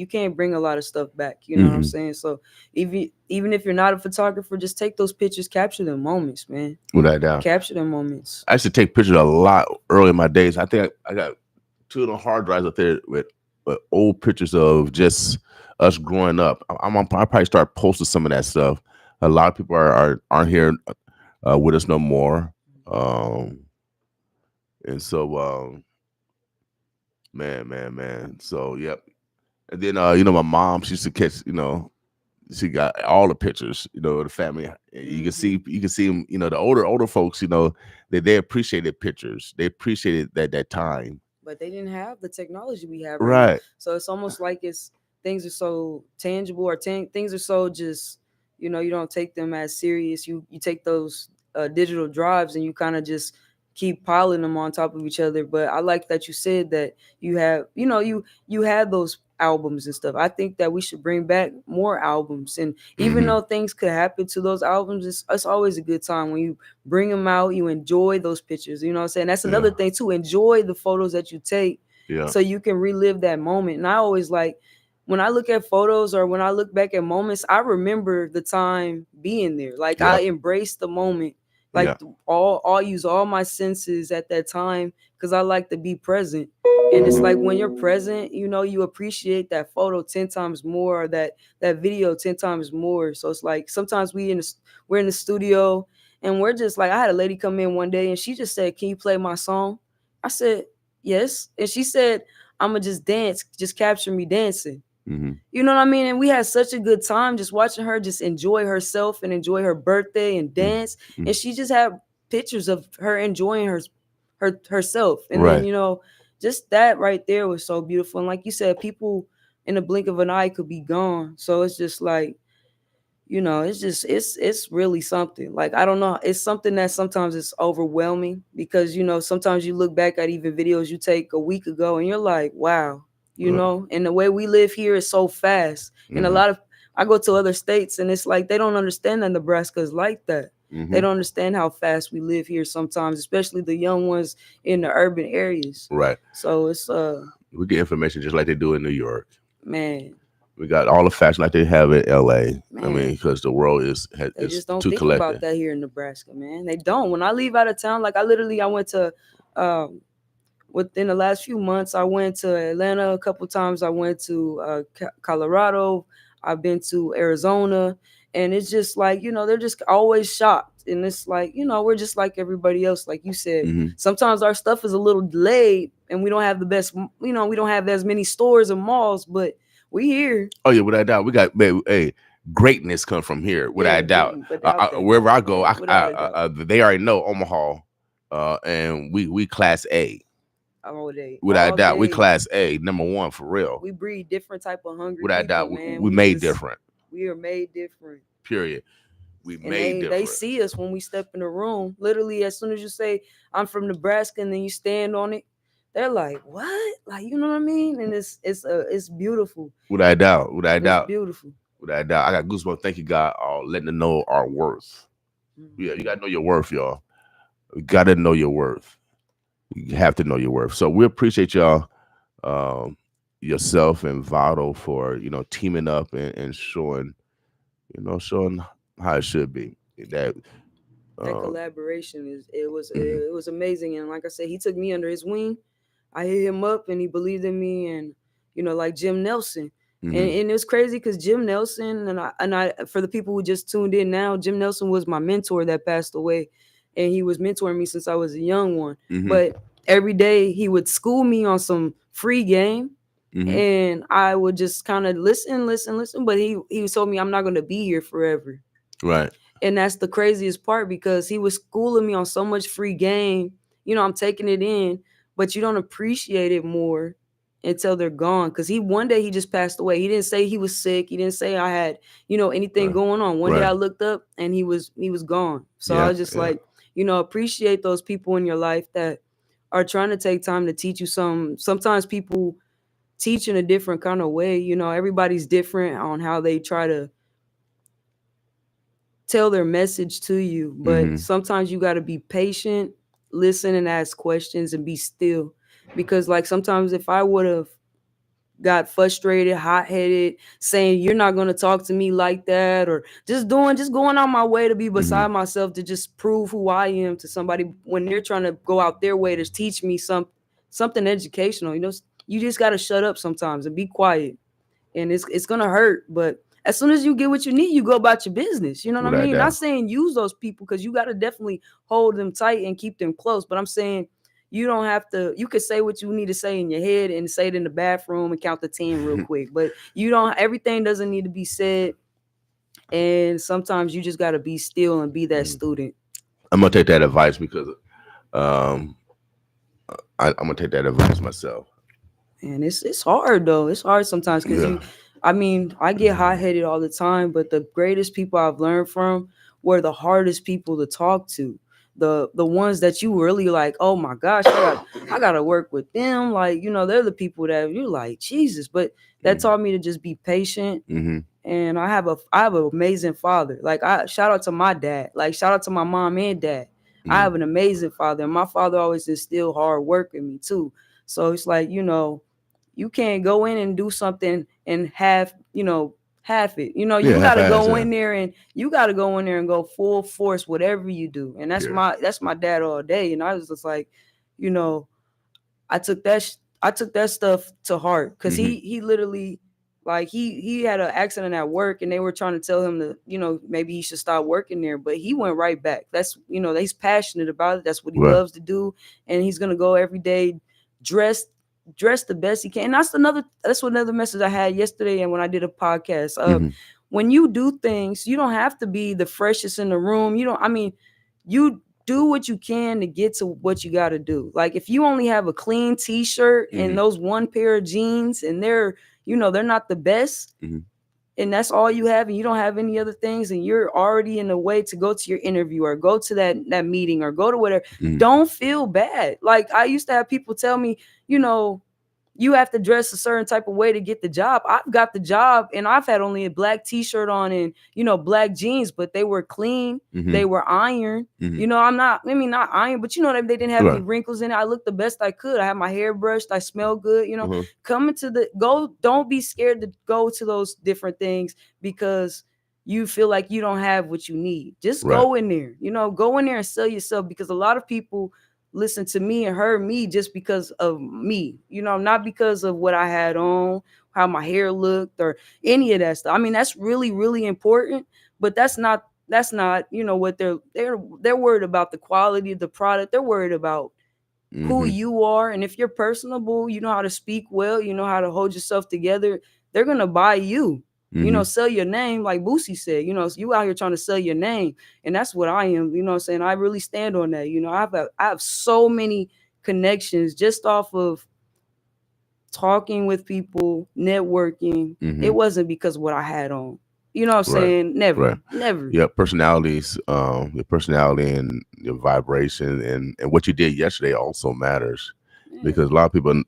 can't bring a lot of stuff back. You know what I'm Mhm. saying? So even if you're not a photographer, just take those pictures, capture them moments, man. Without a doubt. Capture them moments. I used to take pictures a lot early in my days. I think I got two of the hard drives up there with old pictures of just us growing up. I'll probably start posting some of that stuff. A lot of people aren't here with us no more, and so man. So yep. And then my mom, she used to catch. She got all the pictures. The family. You can see them. The older folks. They appreciated pictures. They appreciated that time. But they didn't have the technology we have right now. Right. So it's almost like things are so tangible, or things are so just, you don't take them as serious. You take those digital drives and you kind of just keep piling them on top of each other. But I like that you said that you have, you had those albums and stuff. I think that we should bring back more albums, and even Mhm. though things could happen to those albums, it's always a good time when you bring them out, you enjoy those pictures. You know what I'm saying? That's another Yeah. thing too. Enjoy the photos that you take Yeah. so you can relive that moment. And I always like, when I look at photos or when I look back at moments, I remember the time being there. Like Yeah. I embrace the moment. Yeah. Like I'll use all my senses at that time because I like to be present. And it's like when you're present, you appreciate that photo 10 times more, or that video 10 times more. So it's like sometimes we're in the studio and we're just like, I had a lady come in one day and she just said, "Can you play my song?" I said, "Yes." And she said, "I'ma just dance, just capture me dancing." Mm-hmm. You know what I mean? And we had such a good time just watching her just enjoy herself and enjoy her birthday and dance. Mm-hmm. And she just had pictures of her enjoying herself. And then, Right. just that right there was so beautiful. And like you said, people in the blink of an eye could be gone. So it's just like, it's really something. Like, I don't know, it's something that sometimes it's overwhelming because sometimes you look back at even videos you take a week ago and you're like, wow. And the way we live here is so fast. And Mm-hmm. I go to other states and it's like they don't understand that Nebraska is like that. Mm-hmm. They don't understand how fast we live here sometimes, especially the young ones in the urban areas. Right. So it's We get information just like they do in New York. man, We got all the facts like they have in LA. I Man. mean, because the world is they just don't too think collected. about that here in Nebraska, man. They don't. When I leave out of town, like I went to within the last few months, I went to Atlanta a couple times. I went to Colorado. I've been to Arizona, and it's just like they're just always shocked, and it's like we're just like everybody else. Like you said, Mm-hmm. sometimes our stuff is a little delayed, and we don't have the best. We don't have as many stores and malls, but we here. Oh yeah, without a doubt, we got greatness come from here. Without a doubt, wherever I go, they already know Omaha, and we class A. Without a doubt, we class A, number one for real. We breed different type of hungry Without a people, doubt, man. we made different. We are made different. Period. We And made different. they see us when we step in the room. Literally, as soon as you say I'm from Nebraska, and then you stand on it, they're like, "What?" Like, you know what I mean? And it's beautiful. Without a doubt, without a doubt, beautiful. Without a doubt, I got goosebumps. Thank you, God, letting them know our worth. Mm-hmm. Yeah, you gotta know your worth, y'all. You gotta know your worth. You have to know your worth. So we appreciate y'all, yourself and Vado for teaming up and showing, showing how it should be. That That Um, collaboration mhm, it was amazing. And like I said, he took me under his wing. I hit him up and he believed in me. And like Jim Nelson. And, mhm, and it was crazy because Jim Nelson and I for the people who just tuned in now, Jim Nelson was my mentor that passed away, and he was mentoring me since I was a young one. mhm, But every day he would school me on some free game, mhm. and I would just kind of listen. But he told me I'm not going to be here forever. Right. And that's the craziest part because he was schooling me on so much free game. I'm taking it in, but you don't appreciate it more until they're gone. Because one day he just passed away. He didn't say he was sick. He didn't say I had, anything Right. going on. One day Right. I looked up and he was gone. So I Yeah. was just Yeah. like, appreciate those people in your life that are trying to take time to teach you some. Sometimes people teach in a different kind of way. Everybody's different on how they try to tell their message to you, but Mhm. sometimes you got to be patient, listen and ask questions and be still, because like sometimes if I would have got frustrated, hot-headed, saying you're not going to talk to me like that, or just going on my way to be beside Mhm. myself to just prove who I am to somebody when they're trying to go out their way to teach me something educational, you just got to shut up sometimes and be quiet, and it's gonna hurt. But as soon as you get what you need, you go about your business. You know what I Without mean? Not doubt. saying use those people, because you got to definitely hold them tight and keep them close. But I'm saying you don't have to. You could say what you need to say in your head and say it in the bathroom and count to 10 real quick. But you don't. Everything doesn't need to be said. And sometimes you just got to be still and be that Mhm. student. I'm gonna take that advice because um, I'm gonna take that advice myself. And it's hard though. It's hard sometimes because Yeah. I mean, I get hot headed all the time, but the greatest people I've learned from were the hardest people to talk to. The ones that you really like, oh my gosh, I gotta work with them. Like, they're the people that you're like, Jesus. But that Mhm. taught me to just be patient. Mhm. And I have an amazing father. Like, I shout out to my dad. Like, shout out to my mom and dad. I Mhm. have an amazing father. And my father always instilled hard work in me too. So it's like, you can't go in and do something and half it. Yeah. You Half gotta ass. go Yeah. in there and go full force, whatever you do. And that's Yeah. my dad all day. And I was just like, you know, I took that stuff to heart, because Mhm. he literally, like, he had an accident at work and they were trying to tell him to, maybe he should stop working there, but he went right back. That's, he's passionate about it. That's what he Right. loves to do, and he's gonna go every day dressed the best he can. And that's another message I had yesterday and when I did a podcast. Mhm. When you do things, you don't have to be the freshest in the room. You do what you can to get to what you got to do. Like, if you only have a clean t-shirt and Mhm. those one pair of jeans, and they're not the best, Mhm. and that's all you have, and you don't have any other things, and you're already in the way to go to your interview or go to that meeting or go to whatever, Mhm. don't feel bad. Like, I used to have people tell me, you know you have to dress a certain type of way to get the job. I've got the job and I've had only a black t-shirt on and, black jeans, but they were clean. They Mhm. were ironed. Mhm. Not iron, but they didn't have any Right. wrinkles in it. I looked the best I could. I had my hair brushed. I smell good. Uh-huh. Don't be scared to go to those different things because you feel like you don't have what you need. Just Right. go in there, go in there and sell yourself, because a lot of people listen to me and heard me just because of me, not because of what I had on, how my hair looked, or any of that stuff. I mean, that's really, really important, but that's not, what they're worried about the quality of the product. They're worried about who Mhm. you are. And if you're personable, you know how to speak well, you know how to hold yourself together, they're gonna buy you. Mhm. Sell your name, like Boosie said. You out here trying to sell your name, and that's what I am. What I'm saying, I really stand on that. I have so many connections just off of talking with people, networking. It Mhm. wasn't because of what I had on. You know what I'm Right. saying? Never, Right. never. Yeah. Personalities. Your personality and your vibration and what you did yesterday also matters Yeah. because a lot of people.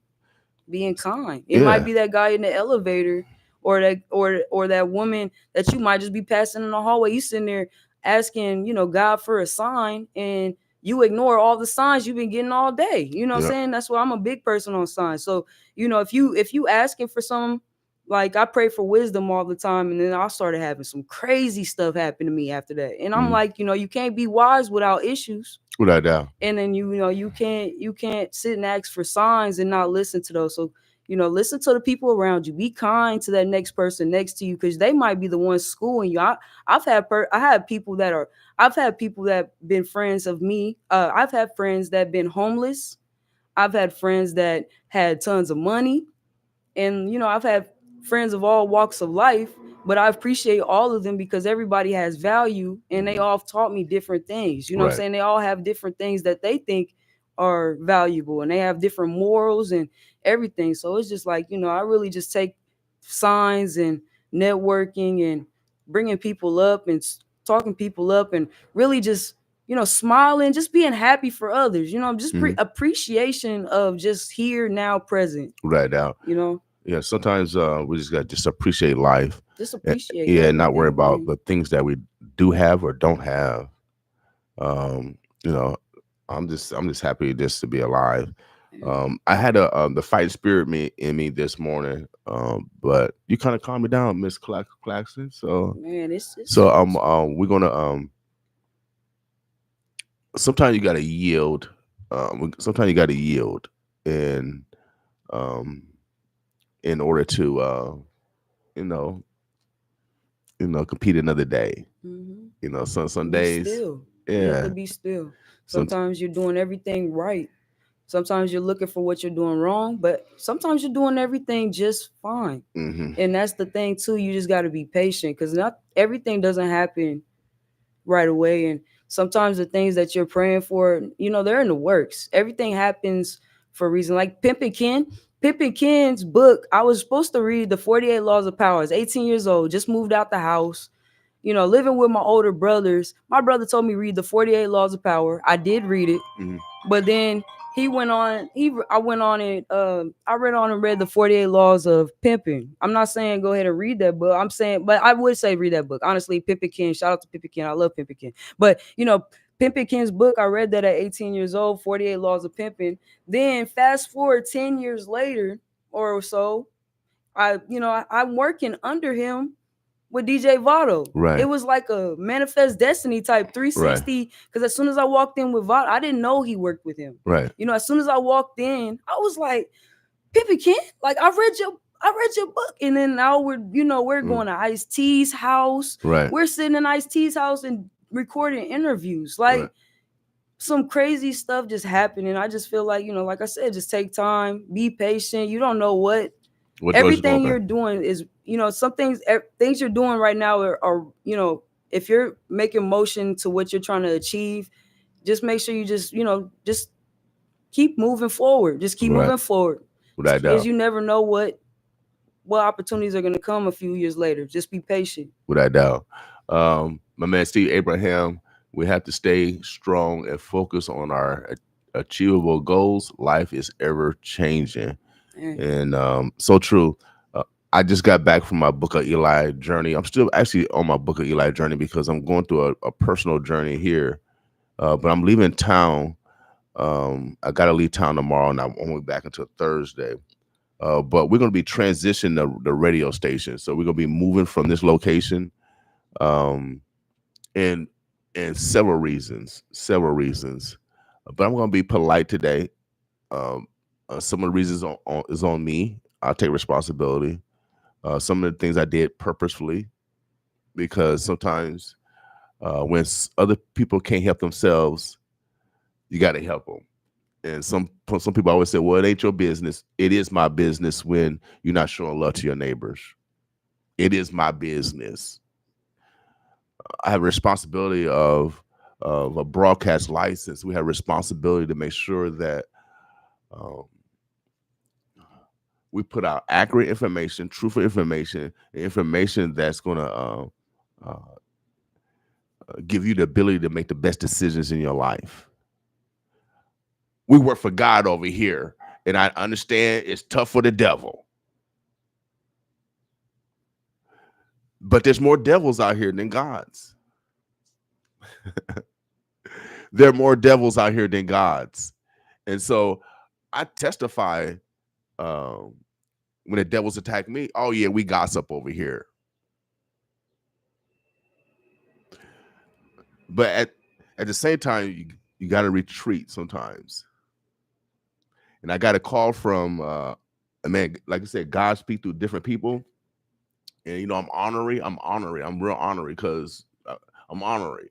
Being kind. It might Yeah. be that guy in the elevator, or that woman that you might just be passing in the hallway. You sitting there asking, God for a sign, and you ignore all the signs you've been getting all day. You know what I'm Yeah. saying? That's why I'm a big person on signs. So, if you asking for something, like I pray for wisdom all the time, and then I started having some crazy stuff happen to me after that. And I'm like, you can't be wise without issues. Without doubt. And then you can't sit and ask for signs and not listen to those. So listen to the people around you. Be kind to that next person next to you, because they might be the ones schooling you. I've had people that been friends of me. I've had friends that been homeless. I've had friends that had tons of money. And I've had friends of all walks of life, but I appreciate all of them because everybody has value, and they all taught me different things. You know what I'm Right. saying? They all have different things that they think are valuable, and they have different morals and everything. So it's just like, I really just take signs and networking and bringing people up and talking people up, and really just smiling, just being happy for others, just appreciation of just here, now, present, Without doubt. you know Yeah, sometimes we just got to just appreciate life. just And, appreciate yeah, and not worry everything, about man. the things that we do have or don't have. Um, you know, I'm just happy just to be alive. Yeah. I had the fighting spirit in me this morning, but you kind of calmed me down, Miss Claxton. So Man, it's so we're gonna sometimes you gotta yield. Sometimes you gotta yield, and um, in order to you know compete another day. mhm. Some Be days, still. You have to yeah. be still. Some Sometimes you're doing everything right. Sometimes you're looking for what you're doing wrong, but sometimes you're doing everything just fine. hmm And that's the thing too. You just got to be patient, because not everything doesn't happen right away. And sometimes the things that you're praying for, they're in the works. Everything happens for a reason. Like Pimpin' Ken's book, I was supposed to read the 48 Laws of Power. I was 18 years old, just moved out the house, living with my older brothers. My brother told me read the 48 Laws of Power. I did read it. hmm But then he went on. I went on and I read on and read the 48 Laws of Pimping. I'm not saying go ahead and read that book. I'm saying, but I would say read that book. Honestly, Pimpin' Ken. Shout out to Pimpin' Ken. I love Pimpin' Ken. But Pimpin' Ken's book. I read that at 18 years old. 48 Laws of Pimping. Then fast forward 10 years later or so, I'm working under him with DJ Votto. It Right, was like a manifest destiny type right, 360. Because as soon as I walked in with Votto, I didn't know he worked with him. right. As soon as I walked in, I was like, Pippy Kent, like I read your book. And then now we're Mm, going to Ice T's house. right, We're sitting in Ice T's house and recording interviews. right. Like some crazy stuff just happened. And I just feel like, like I said, just take time, be patient. You don't know what What doors gonna everything you're open? doing is, some things you're doing right now are if you're making motion to what you're trying to achieve, just make sure you just keep moving forward. Just keep Right, moving forward, without because doubt, you never know what opportunities are going to come a few years later. Just be patient. without doubt. My man Steve Abraham, we have to stay strong and focus on our achievable goals. Life is ever changing, Man. and so true. I just got back from my Book of Eli journey. I'm still actually on my Book of Eli journey because I'm going through a personal journey here. But I'm leaving town. I got to leave town tomorrow, and I'm only back until Thursday. But we're going to be transitioning the radio station, so we're going to be moving from this location, um, and several reasons, But I'm going to be polite today. Um, some of the reasons is on me. I'll take responsibility. Some of the things I did purposefully, because sometimes when other people can't help themselves, you got to help them. And some people always say, "Well, it ain't your business." It is my business when you're not showing love to your neighbors. It is my business. I have a responsibility of a broadcast license. We have responsibility to make sure that um, we put out accurate information, truthful information that's going to uh, give you the ability to make the best decisions in your life. We work for God over here, and I understand it's tough for the devil. But there's more devils out here than gods. There are more devils out here than gods. And so I testify um, When the devils attack me, oh yeah, we gossip over here. But at the same time, you got to retreat sometimes. And I got a call from a man, like I said, God speak through different people. And I'm honorary. I'm real honorary because I'm honorary.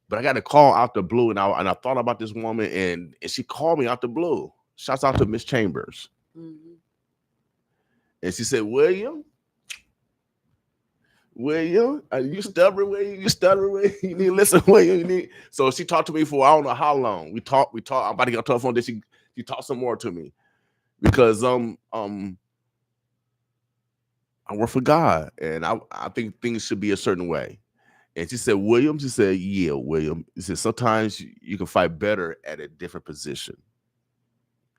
But I got a call out the blue, and I thought about this woman, and she called me out the blue. Shouts out to Miss Chambers. Mm-hmm. And she said, William, you stubborn, William, you stuttering, William, you need to listen, William, So she talked to me for I don't know how long. We talked. I'm about to get on the telephone. Then she talked some more to me because I work for God, and I think things should be a certain way. And she said, William, she said, yeah, William. She said, sometimes you can fight better at a different position.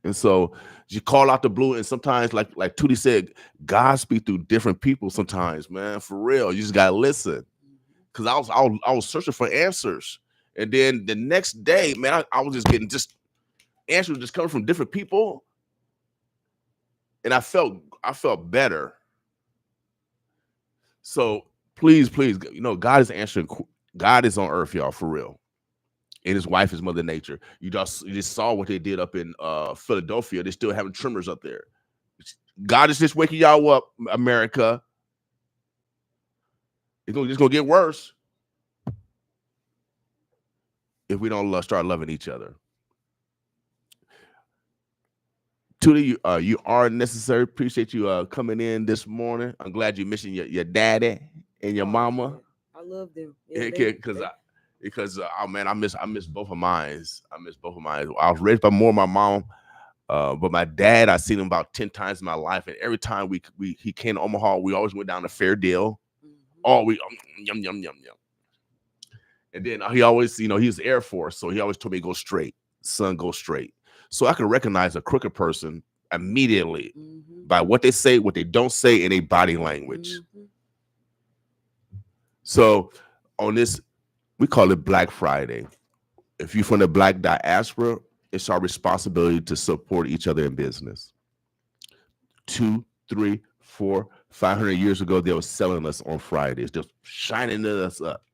And so you call out the blue, and sometimes, like Tootie said, God speaks through different people sometimes, man, for real. You just got to listen. Because I was searching for answers. And then the next day, man, I was just getting just answers just coming from different people. And I felt better. So please, God is answering. God is on earth, y'all, for real. And his wife is Mother Nature. You just saw what they did up in Philadelphia. They're still having tremors up there. God is just waking y'all up, America. It's just gonna get worse if we don't start loving each other. Tootie, you are necessary. Appreciate you coming in this morning. I'm glad you missing your daddy and your mama. I love them. Yeah, because man, I miss both of mine. I was raised by more my mom, but my dad, I seen him about 10 times in my life, and every time he came to Omaha, we always went down to Fairdale. Mm-hmm. Oh, we yum yum yum yum. And then he always, he was Air Force, so he always told me go straight, son, go straight. So I can recognize a crooked person immediately by what they say, what they don't say, in a body language. Mm-hmm. So on this, we call it Black Friday. If you're from the Black diaspora, it's our responsibility to support each other in business. 2, 3, 4, 500 years ago, they were selling us on Fridays, just shining us up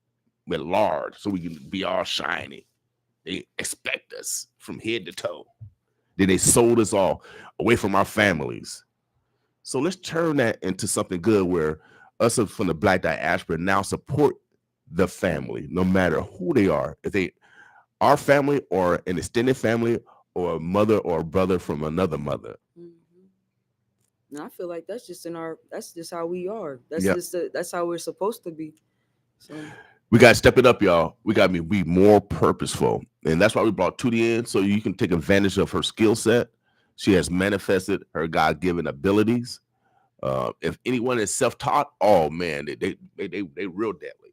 with lard so we can be all shiny. They expect us from head to toe. Then they sold us all away from our families. So let's turn that into something good where us from the Black diaspora now support the family, no matter who they are. If they our family or an extended family or a mother or a brother from another mother. Mm-hmm. And I feel like that's just how we are. That's how we're supposed to be. So we got to step it up, y'all. We got to be more purposeful. And that's why we brought Tootie in, so you can take advantage of her skill set. She has manifested her God-given abilities. If anyone is self-taught, oh, man, they real deadly.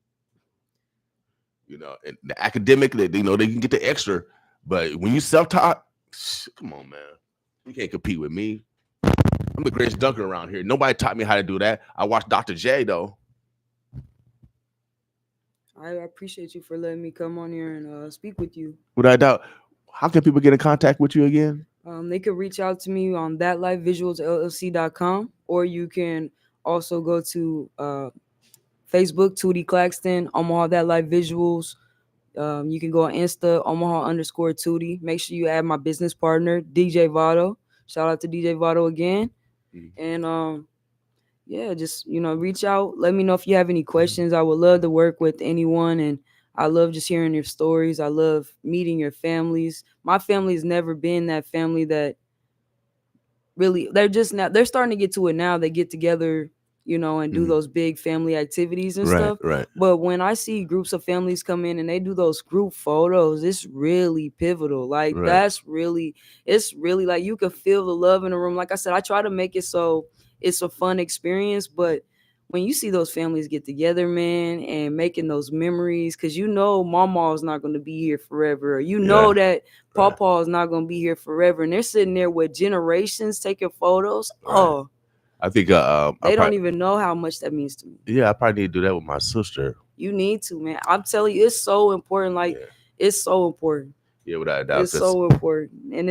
And the academic, they can get the extra. But when you self-taught, come on, man. You can't compete with me. I'm the greatest dunker around here. Nobody taught me how to do that. I watched Dr. J, though. I appreciate you for letting me come on here and speak with you. Without doubt. How can people get in contact with you again? They could reach out to me on thatlifevisualsllc.com, or you can also go to Facebook, Tootie Claxton, Omaha That Life Visuals. You can go on Insta, Omaha_Tootie. Make sure you add my business partner, DJ Votto. Shout out to DJ Votto again. Mm-hmm. And yeah, just reach out. Let me know if you have any questions. I would love to work with anyone, and I love just hearing your stories. I love meeting your families. My family has never been that family that really, they're starting to get to it now. They get together, and do those big family activities and stuff. Right. But when I see groups of families come in and they do those group photos, it's really pivotal. Like it's really like you can feel the love in the room. Like I said, I try to make it so it's a fun experience, but when you see those families get together, man, and making those memories, because Mama is not going to be here forever. That Pawpaw is not going to be here forever. And they're sitting there with generations taking photos. Right. Oh, I think they don't even know how much that means to me. Yeah, I probably need to do that with my sister. You need to, man. I'm telling you, it's so important. Like, it's so important. Yeah, without a doubt. It's so important. And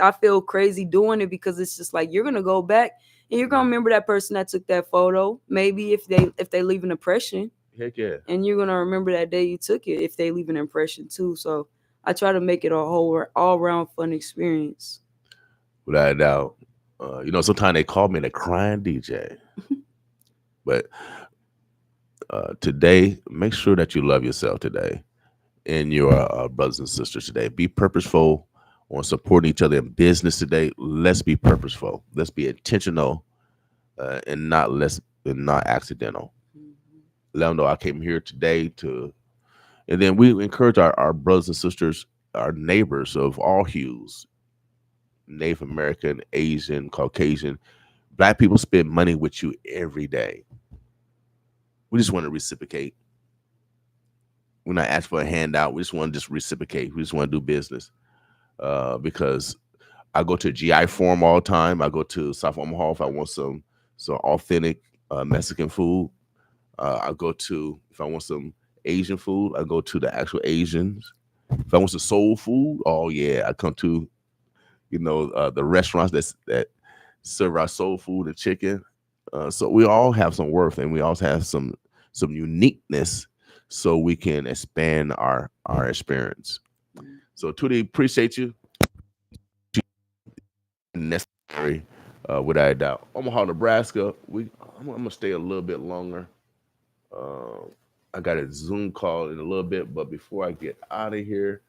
I feel crazy doing it because it's just like, you're going to go back And you're gonna remember that person that took that photo. Maybe if they leave an impression, Heck yeah. and you're gonna remember that day you took it if they leave an impression too. So I try to make it a whole all around fun experience. Without a doubt. Sometimes they call me the crying DJ. But today, make sure that you love yourself today and your brothers and sisters today. Be purposeful on supporting each other in business today. Let's be purposeful. Let's be intentional and not accidental. Let them know I came here today to, and then we encourage our brothers and sisters, our neighbors of all hues, Native American, Asian, Caucasian, Black people spend money with you every day. We just want to reciprocate. We're not asking for a handout. We just want to just reciprocate. We just want to do business. Because I go to GI Forum all the time. I go to South Omaha if I want some authentic Mexican food. I go to, if I want some Asian food, I go to the actual Asians. If I want some soul food, oh yeah, I come to, the restaurants that serve our soul food and chicken. So we all have some worth, and we also have some uniqueness, so we can expand our experience. So Tootie, appreciate you. Necessary, without a doubt. Omaha, Nebraska. I'm gonna stay a little bit longer. I got a Zoom call in a little bit, but before I get out of here,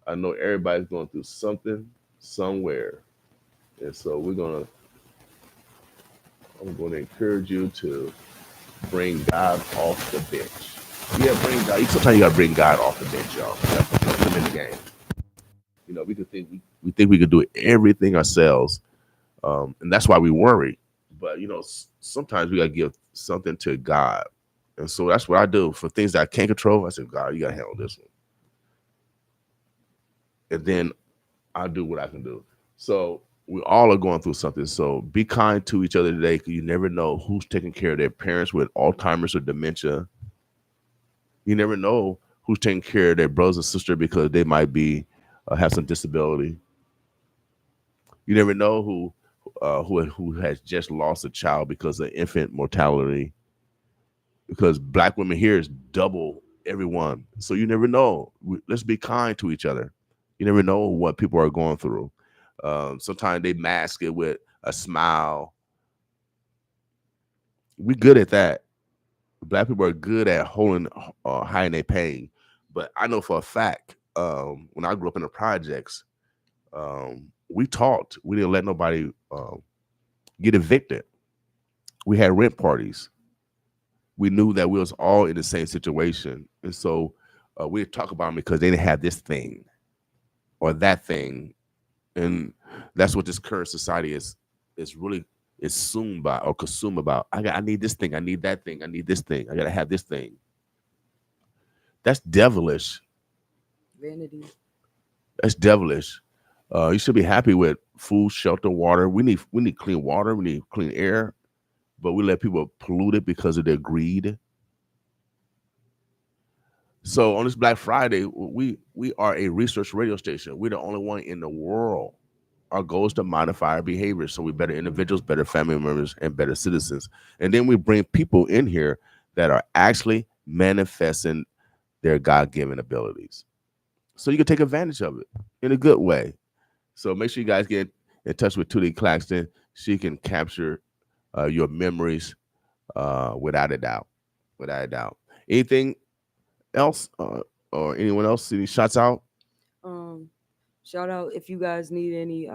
I know everybody's going through something somewhere, and so I'm gonna encourage you to bring God off the bench. Yeah, bring God. Sometimes you gotta bring God off the bench, y'all. You gotta put him in the game. We think we could do everything ourselves, and that's why we worry. But sometimes we gotta give something to God, and so that's what I do for things that I can't control. I say, God, you gotta handle this one, and then I do what I can do. So we all are going through something. So be kind to each other today, because you never know who's taking care of their parents with Alzheimer's or dementia. You never know who's taking care of their brothers and sisters because they might be have some disability. You never know who has just lost a child because of infant mortality. Because Black women here is double everyone, so you never know. Let's be kind to each other. You never know what people are going through. Sometimes they mask it with a smile. We good at that. Black people are good at hiding their pain. But I know for a fact, when I grew up in the projects, we talked. We didn't let nobody get evicted. We had rent parties. We knew that we was all in the same situation, and so we'd talk about them because they didn't have this thing or that thing, and that's what this current society is really is consumed by or consumed about. I need this thing. I need that thing. I need this thing. I gotta have this thing. That's devilish. Vanity. That's devilish. You should be happy with food, shelter, water. We need clean water. We need clean air, but we let people pollute it because of their greed. So on this Black Friday, we are a research radio station. We're the only one in the world. Our goal is to modify our behavior so we're better individuals, better family members, and better citizens. And then we bring people in here that are actually manifesting their God-given abilities. So you can take advantage of it in a good way. So make sure you guys get in touch with Tootie Claxton. She can capture your memories without a doubt. Without a doubt. Anything else or anyone else? Any shots out? Shout out if you guys need any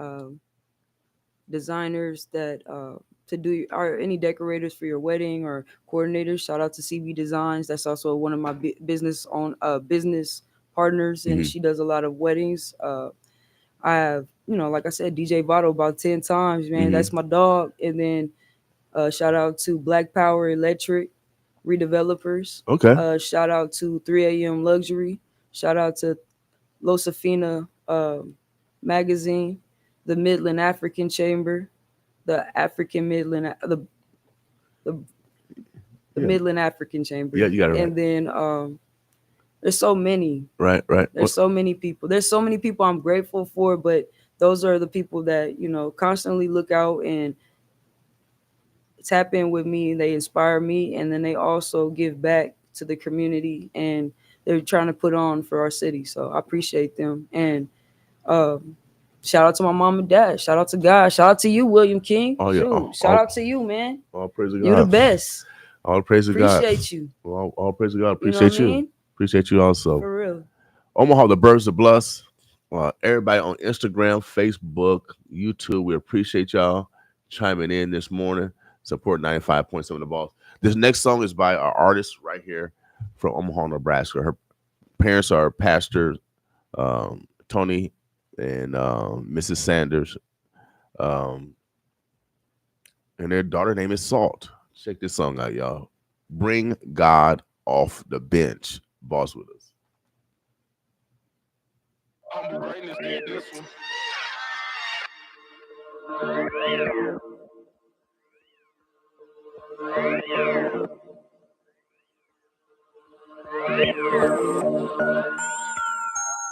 designers that to do or any decorators for your wedding or coordinators. Shout out to CB Designs. That's also one of my business partners, and she does a lot of weddings. I have, like I said, DJ Votto about 10 times, man. That's my dog. And then shout out to Black Power Electric Redevelopers. Okay. Shout out to 3 a.m. Luxury. Shout out to Losafina Magazine, the Midland African Chamber, the African Midland, the Midland African Chamber. Yeah, you got it right. And then there's so many. Right. There's so many people. There's so many people I'm grateful for, but those are the people that, constantly look out and tap in with me. They inspire me, and then they also give back to the community, and they're trying to put on for our city. So I appreciate them. And um, shout out to my mom and dad. Shout out to God. Shout out to you, William King. Oh yeah, Shoot, shout out to you, man. all praise to You the God. best. All praise to God. Appreciate you. All praise to God. You know what I Appreciate you. mean? Appreciate you also. For real. Omaha, the birds of bless. Everybody on Instagram, Facebook, YouTube, we appreciate y'all chiming in this morning. Support 95.7 The Boss. This next song is by our artist right here from Omaha, Nebraska. Her parents are Pastor Tony and Mrs. Sanders. Um, and their daughter name is Salt. Check this song out, y'all. Bring God off the bench. Boss with us. Humble greatness did this one.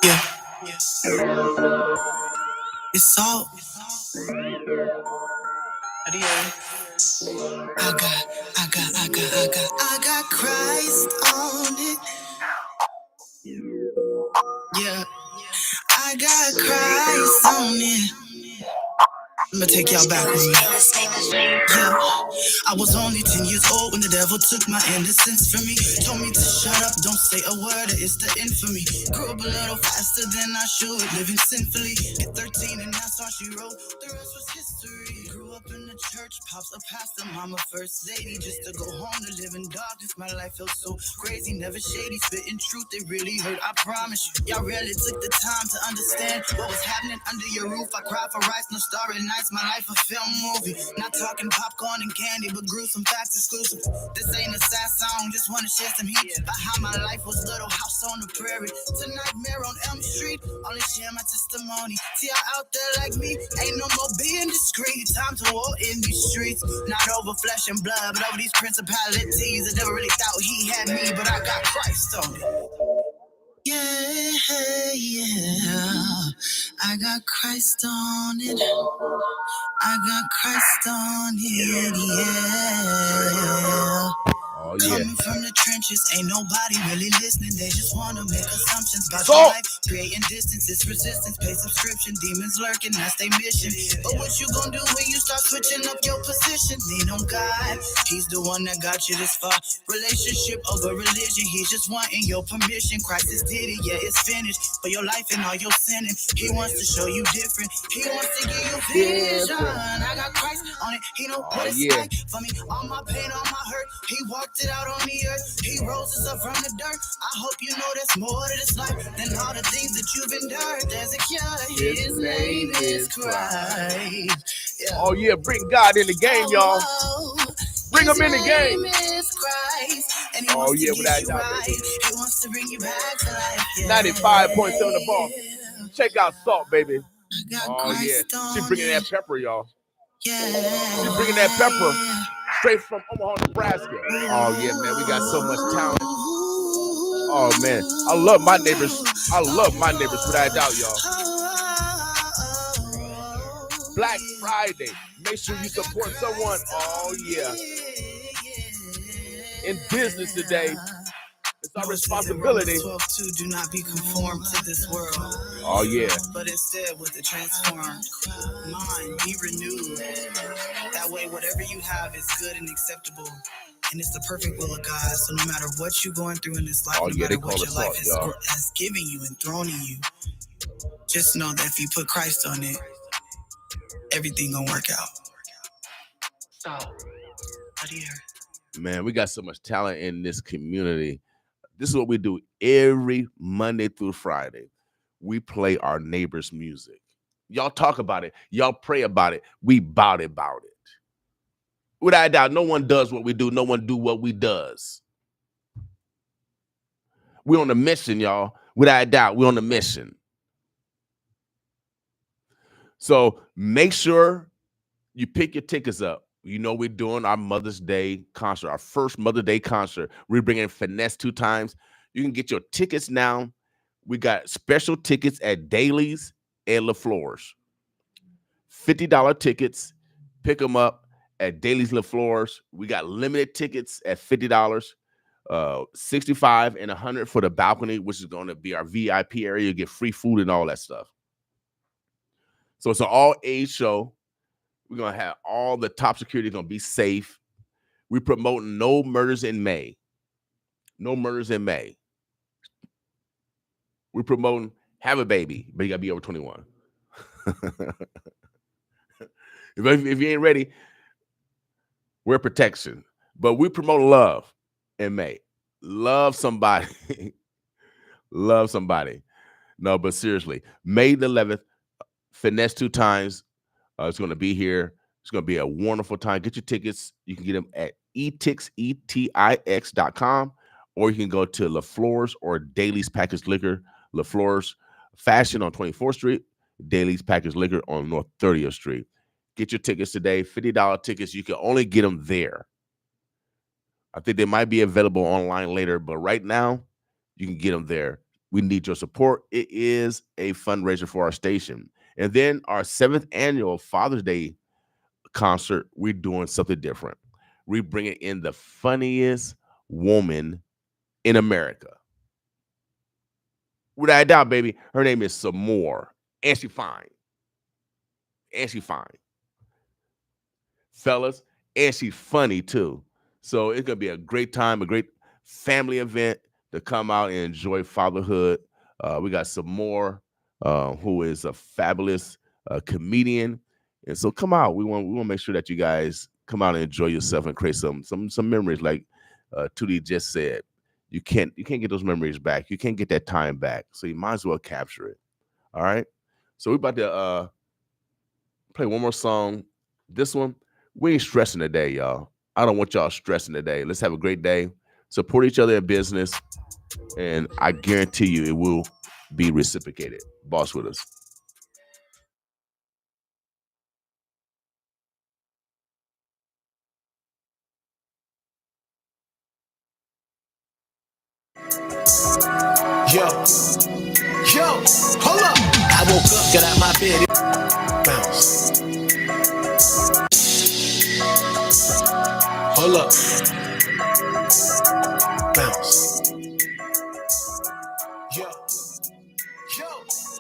Yeah, it's all. I got Christ on it. Yeah, I got Christ on it. I'm gonna take y'all back with me. Yeah, I was only 10 years old when the devil took my innocence from me. Told me to shut up, don't say a word, or it's the end for me. Grew up a little faster than I should, living sinfully. At 13 and that's all she wrote, the rest was history. Grew up in the church, pops a pastor, mama first lady. Just to go home to live in darkness, my life felt so crazy. Never shady, spitting truth, it really hurt, I promise you. Y'all really took the time to understand what was happening under your roof. I cried for rice, no starry nights, my life a film movie. Not talking popcorn and candy, but gruesome facts exclusive. This ain't a sad song, just wanna share some heat about how my life was little house on the prairie to nightmare on Elm Street. Only share my testimony. See y'all out there like me, ain't no more being discreet. Time to war in these streets, not over flesh and blood, but over these principalities. I never really thought he had me, but I got Christ on it. Yeah, I got Christ on it. I got Christ on it, yeah. Oh, yeah. Coming from the trenches, ain't nobody really listening. They just wanna make assumptions about your life, creating distance. It's resistance, pay subscription. Demons lurking, that's their mission. But what you gonna do when you start switching up your position? Lean on God, He's the one that got you this far. Relationship over religion, He's just wanting your permission. Christ has did it, yeah, it's finished. For your life and all your sinning, He wants to show you different. He wants to give you vision. I got Christ on it. He know what it's like for me. All my pain, all my hurt, He walked it out on the earth. He rose us up from the dirt. I hope you know there's more to this life than all the things that you've endured. There's a cure. His name is Christ. Yeah. Oh yeah, bring God in the game, y'all. Bring him in the game. And he wants to get you right. He wants to bring you back to life. Yeah. 95.7 The Boss. Check out Salt, baby. Oh yeah, she bringing that pepper, y'all. Yeah. She bringing that pepper straight from Omaha, Nebraska. Oh yeah, man, we got so much talent. Oh man, I love my neighbors. I love my neighbors without a doubt, y'all. Black Friday. Make sure you support someone. Oh yeah. In business today, it's our responsibility. 12:2, do not be conformed to this world. Oh yeah. But instead with the transformed mind, be renewed. That way, whatever you have is good and acceptable. And it's the perfect will of God. So no matter what you're going through in this life, no matter what your life has given you and thrown in you, just know that if you put Christ on it, everything gonna work out. So, man, we got so much talent in this community. This is what we do every Monday through Friday. We play our neighbors' music. Y'all talk about it. Y'all pray about it. We bout it. Without a doubt, no one does what we do. No one do what we does. We're on a mission, y'all. Without a doubt, we're on a mission. So make sure you pick your tickets up. You know we're doing our Mother's Day concert, our first Mother's Day concert. We're bringing Finesse 2 times. You can get your tickets now. We got special tickets at Daly's and LaFleur's. $50 tickets. Pick them up at Daly's LaFleur's. We got limited tickets at $50, 65 and 100 for the balcony, which is going to be our VIP area. You get free food and all that stuff. So it's an all-age show. We're going to have all the top security going to be safe. We're promoting no murders in May. No murders in May. We're promoting have a baby, but you got to be over 21. If you ain't ready, wear protection. But we promote love in May. Love somebody. Love somebody. No, but seriously, May the 11th, Finesse 2 times. It's going to be here. It's going to be a wonderful time. Get your tickets. You can get them at etix.com, or you can go to LaFleur's or Daly's Packaged Liquor. LaFleur's Fashion on 24th Street, Daly's Packaged Liquor on North 30th Street. Get your tickets today. $50 tickets. You can only get them there. I think they might be available online later, but right now, you can get them there. We need your support. It is a fundraiser for our station. And then our 7th annual Father's Day concert, we're doing something different. We're bringing in the funniest woman in America. Without a doubt, baby, her name is Samore, and she fine. And she fine. Fellas, and she's funny too. So it's going to be a great time, a great family event to come out and enjoy fatherhood. We got Samore, who is a fabulous comedian. And so come out. We want to make sure that you guys come out and enjoy yourself and create some memories, like Tootie just said. You can't get those memories back. You can't get that time back. So you might as well capture it. All right. So we're about to play one more song. This one, we ain't stressing today, y'all. I don't want y'all stressing today. Let's have a great day. Support each other in business, and I guarantee you it will be reciprocated. Boss with us. Yo, hold up. I woke up, got out my bed, bounce. Hold up. Bounce. Yo,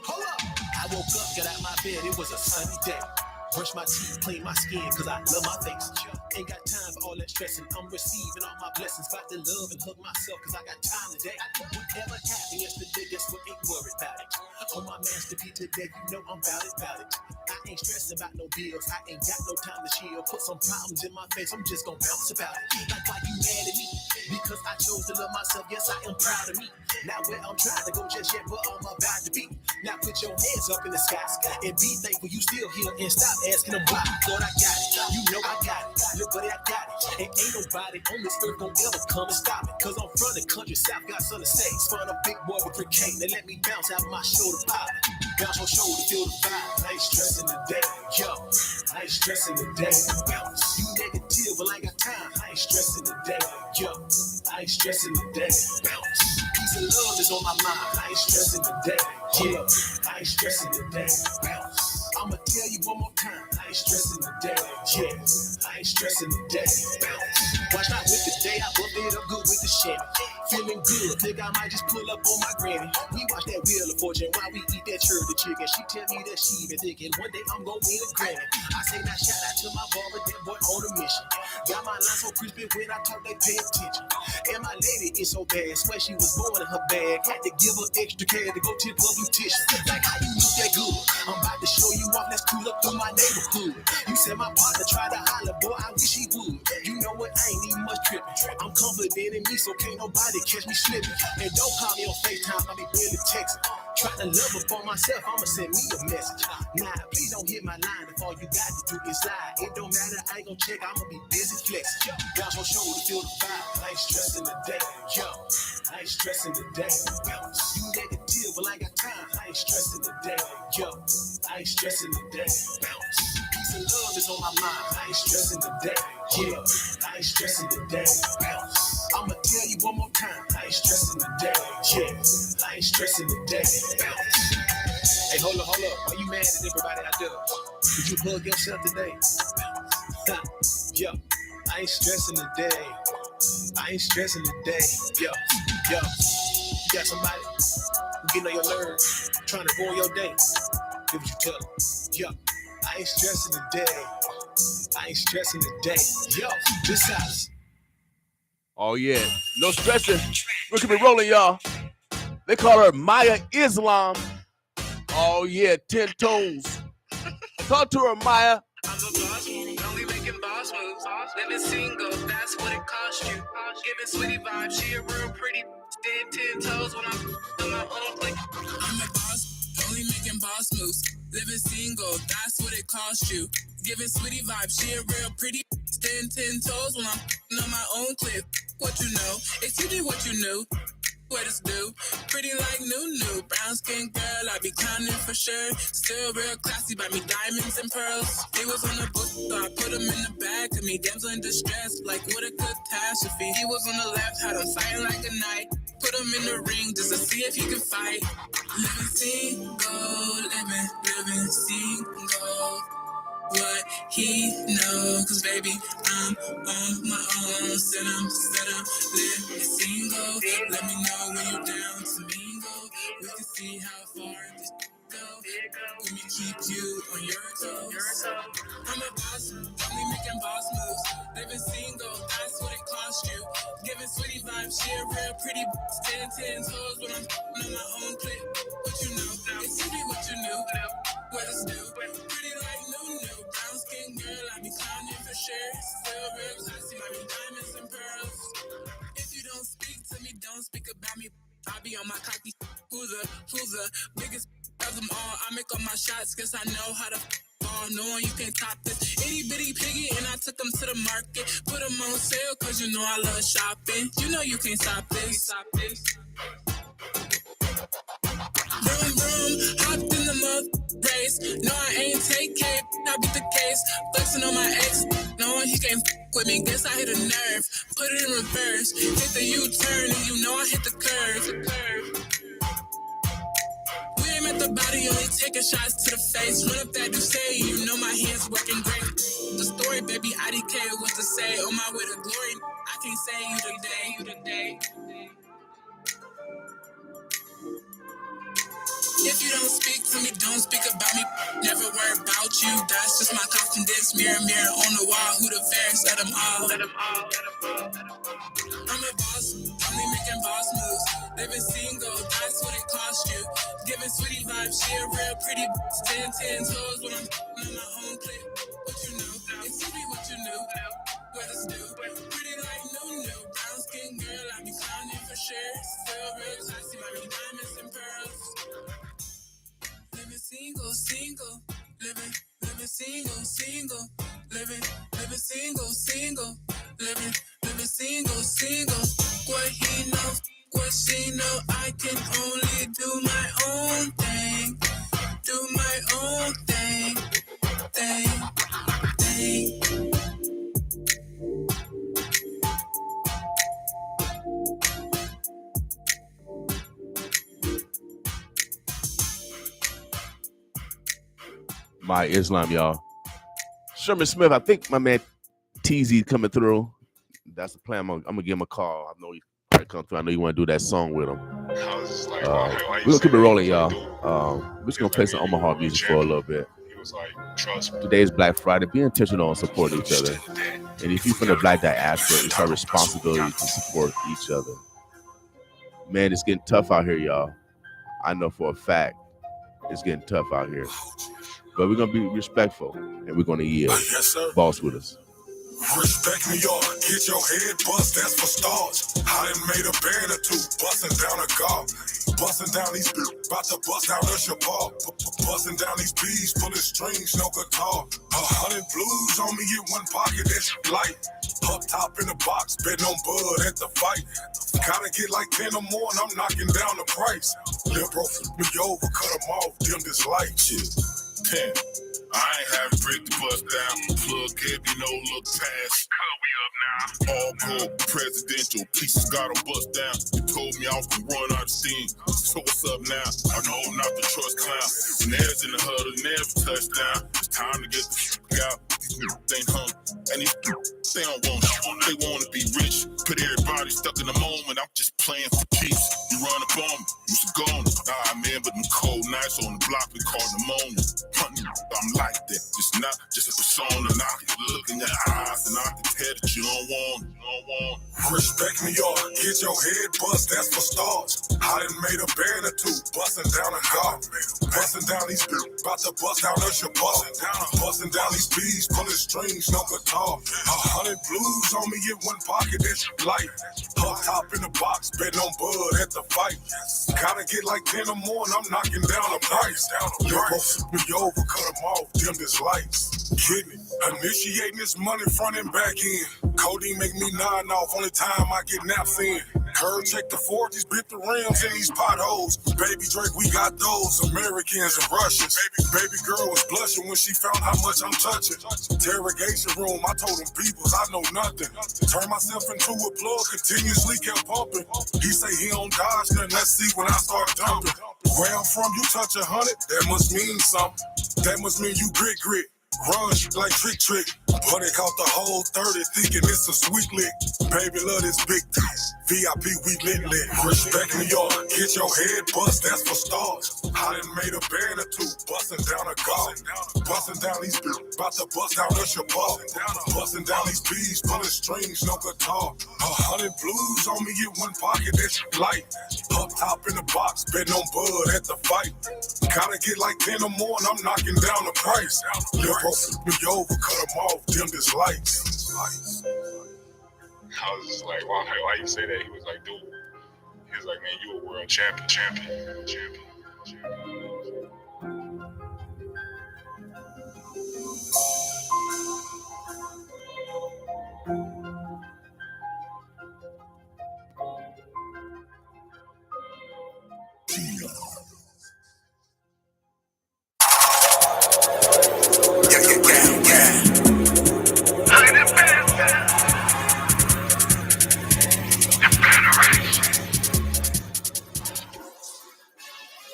hold up. I woke up, got out my bed, it was a sunny day. Brush my teeth, clean my skin, cause I love my face. Ain't got time for all that stressing. I'm receiving all my blessings. About to love and hug myself, cause I got time today. Whatever happened yesterday, that's what ain't worried about it. On my masterpiece today, you know I'm about it. I ain't stressing about no bills. I ain't got no time to chill. Put some problems in my face, I'm just gonna bounce about it. Like, why you mad at me? Because I chose to love myself, yes, I am proud of me. Now where I'm trying to go just yet, but I'm about to be. Now put your hands up in the sky and be thankful you still here, and stop asking them why. Lord, I got it. You know I got it. Look, buddy, I got it. And ain't nobody on this earth gonna ever come and stop it. Cause I'm from the country, South, got something to say. Spun a big boy with 3K. They let me bounce out my shoulder pop. Bounce your shoulder, feel the vibe. I ain't stressing today. Yo, I ain't stressing today. Bounce. You negative, but I ain't got time. I ain't stressing today. Yo, I ain't stressing today. Bounce. Peace and love is on my mind. I ain't stressing today. Yeah, I ain't stressing today. Bounce. I'ma tell you one more time. I ain't stressing today. Yeah, I ain't stressing today. Bounce. Watch not with the day. I bumped it up good with the Chevy. Feeling good. Think I might just pull up on my granny. We watch that Wheel of Fortune while we eat that church chicken. She tell me that she been thinking one day I'm gonna win a Grammy. I say now shout out to my barber, that boy on a mission. Got my line so crispy when I talk, they pay attention. And my lady is so bad, swear she was born in her bag. Had to give her extra cash to go tip her beautician. Like, how you look that good? I'm about to show you off, let's cool up through my neighborhood. You said my partner tried to holler, boy, I wish he would. You know what, I ain't even much tripping. I'm confident in me, so can't nobody catch me slipping. And don't call me on FaceTime, I be really texting. Trying to love her for myself, I'ma send me a message. Nah, please don't hit my line if all you got to do is lie. It don't matter, I ain't gon' check, I'ma be busy flexing. Bounce your shoulder, feel the vibe. I ain't stressing today, yo. I ain't stressing today. You negative, well, I ain't got time. I ain't stressing today, yo. I ain't stressing today. Bounce. Peace and love is on my mind. I ain't stressing today, yeah. I ain't stressing today. Bounce. I'ma tell you one more time. I ain't stressing today, yeah. I ain't stressing today. Bounce. Hey, hold up. Why you mad at everybody out there? Did you hug yourself today? Yo, I ain't stressing today. I ain't stressing today. Yo, got somebody getting on your nerves, trying to ruin your day. Give what you tell them. Yo, I ain't stressing today. I ain't stressing today. Yo, this house. Oh yeah, no stressing. We're gonna be rolling, y'all. They call her Maya Islam. Oh yeah, 10 toes. Talk to her, Maya. I'm a boss, only making boss moves. Living single, that's what it cost you. Giving sweetie vibes, she a real pretty. Stand 10 toes when I'm on my own plate. I'm a boss, only making boss moves. Living single, that's what it cost you. Giving sweetie vibes, she a real pretty. Stand 10 toes when I'm on my own clip. What you know? Excuse me, what you knew? What it's do? Pretty like new. Brown skin girl, I be clowning for sure. Still real classy, buy me diamonds and pearls. He was on the book, so I put him in the bag. To me, damsel in distress, like what a catastrophe. He was on the left, had him fighting like a knight. Put him in the ring just to see if he can fight. Living single, living single. What he know, cause baby, I'm on my own. Set him, living single. Let me know when you're down to mingle. We can see how far this go. Let me keep you on your toes. I'm a boss, only making boss moves. Living single, that's what it cost you. Giving sweetie vibes, she a real pretty. Stand 10 toes when I'm on my own clip. What you know? It's me what you knew. What it's do? Pretty like new. Brown skin girl, I be clowning for sure. Still real classy, I be diamonds and pearls. If you don't speak to me, don't speak about me. I be on my cocky. Who's the biggest of them all? I make all my shots, guess I know how to ball. No one you can't top this. Itty bitty piggy, and I took them to the market. Put them on sale, cause you know I love shopping. You know you can't stop this. Vroom, hopped in the mud race. No, I ain't take care, I beat the case. Flexing on my ex, knowing he can't with me. Guess I hit a nerve, put it in reverse. Hit the U-turn, and you know I hit the curve. We aim at the body, only taking shots to the face. Run up that Duce, you know my hands working great. The story, baby, IDK, what to say. On my way to glory, I can't say you today. If you don't speak to me, don't speak about me. Never worry about you. That's just my confidence. Mirror on the wall. Who the verse? Let them all. I'm a boss, only making boss moves. Living single, that's what it cost you. Giving sweetie vibes, she a real pretty. Stand 10 toes when I'm on my own clip. What you know? It's me what you knew. What it's do? Pretty like new. Brown skin girl, I be clowning for sure. Still real classy, I be diamonds and pearls. Living single, living single, living single, living single. What he knows, what she know, I can only do my own thing, thing. My Islam, y'all. Sherman Smith, I think my man TZ coming through. That's the plan. I'm gonna give him a call. I know he probably come through. I know you want to do that song with him. We're gonna keep it rolling, y'all. We're just gonna play some Omaha music for a little bit. Today is Black Friday. Be intentional on supporting each other. And if you're from the Black diaspora, it's our responsibility to support each other. Man, it's getting tough out here, y'all. I know for a fact it's getting tough out here. But we're going to be respectful, and we're going to yield. Yes, sir. Boss with us. Respect New York, get your head bust, that's for starch. I done made a band or two, busting down a car. Busting down these beats, about to bust down the Shabbat. Busting down these beats, pulling strings, no guitar. 100 blues on me in one pocket, that's light. Up top in the box, betting on Bud at the fight. Gotta get like 10 or more, and I'm knocking down the price. Lil' bro, me over, cut them off, dim this light shit. 10. I ain't have brick to bust down. Plug heavy, no look past. We up now. All gold, presidential. Pieces got 'em bust down. You told me I was gonna run out of steam. So what's up now? I know I'm not the trust clown. Nares in the huddle, never touchdown. It's time to get the out. These niggas ain't hung. And these they don't want you. They wanna be rich. Put everybody stuck in the moment. I'm just playing for keeps. You run up on me, used to go on it. Nah, man, but them cold nights on the block, we call pneumonia. I'm like that, it's not just a persona. Now I can look in your eyes and I can tell that you don't want it. Respect me or get your head bust, that's for stars. I done made a band or two, busting down a car. Busting down these beats, about to bust down the Shabbat. Busting down these beats, pulling strings, no guitar. 100 blues on me in one pocket, that's light. Up top in the box, betting on Bud at the fight. Gotta get like 10 or more and I'm knocking down the price. You're supposed to be over, cut them off, dim this lights. Getting it, initiating this money front and back end. Codeine make me nine off, only time I get naps in. Curb check the 40s, bit the rims in these potholes. Baby Drake, we got those Americans and Russians. Baby girl was blushing when she found how much I'm touching. Interrogation room, I told them peoples I know nothing. Turn myself into a plug, continuously kept pumping. He say he don't dodge nothing, let's see when I start dumping. Where I'm from, you touch 100, that must mean something. That must mean you grit. Run like trick. But they caught the whole 30 thinking it's a sweet lick. Baby love this big VIP, we lit. Respect me or get your head bust, that's for stars. I done made a band or two, busting down a car. Busting down these beats, about to bust down the Shabbat. Busting down these beats, pulling strings, no guitar. 100 blues on me in one pocket, that's light. Up top in the box, betting on Bud at the fight. Gotta get like 10 or more and I'm knocking down the price. You're supposed to be over, cut them off, dim this lights. I was just like, why you say that? He was like, dude. He was like, man, you a world champion.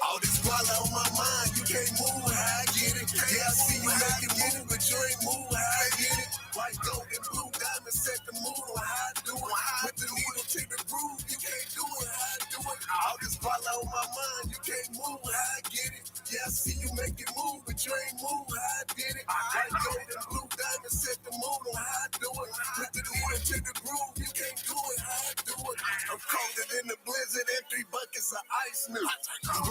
All this guala on my mind, you can't move how I get it. Yeah, I see you making move, but you ain't move how I get it. White, gold, and blue diamonds set the mood on how I do it. With the needle to the groove, you can't do it how I do it. All this guala on my mind, you can't move how I get it. Yeah, I see you making move, but you ain't move how I did it. White, gold, and blue diamonds set the mood on how I do it. With the needle to the groove, you can't do it how I do it. I'm colder than the blizzard and 3 buckets of ice milk.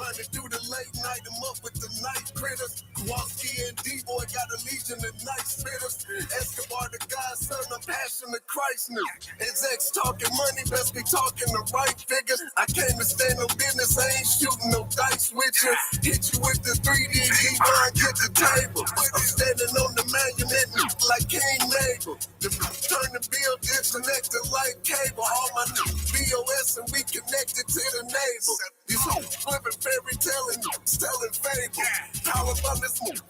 Running through the late night, I'm up with the night critters. Kowalski and D-Boy got a legion of night spitters. Escobar the godson, I'm passion of Christ new. His ex talking money, best be talking the right figures. I came to stand no business, I ain't shooting no dice with you. Hit you with the 3D, D-Line, get the table. I'm standing on the monument like King Mabel. Turn the bill, disconnected like cable. All my BOS and we connected to the navel. These hoes flipping fairy telling fable. Power from this move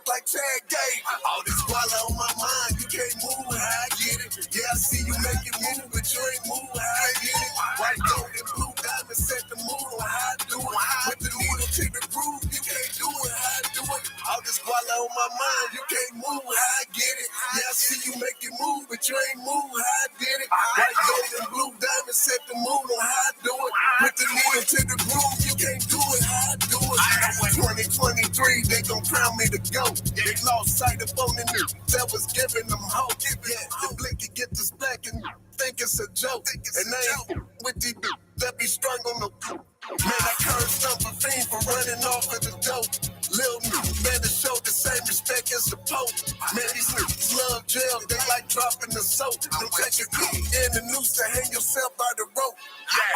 like Chad Gable. All this guala on my mind, you can't move how I get it. Yeah, I see you making move, but you ain't move how I get it. White, gold, and blue diamonds set the mood on how I do it. With the needle to the groove, you can't do it how I do it. All this guala on my mind, you can't move how I get it. Yeah, I see you making move, but you ain't move how I did it. White, gold, and blue diamonds set the mood on how I do it. With the needle to the groove, you can't do it how I do it. 2023, they gon' crown me the GOAT. They lost sight of on the new that was giving them hope. Yeah, the blicky get this black and think it's a joke. And I ain't with these that be strung on the man, I curved stump a fiend for running off of the dope. Lil better show the same respect as the Pope. Man, these niggas love jail, they like dropping the soap. Don't take a peek in the noose to hang yourself by the rope.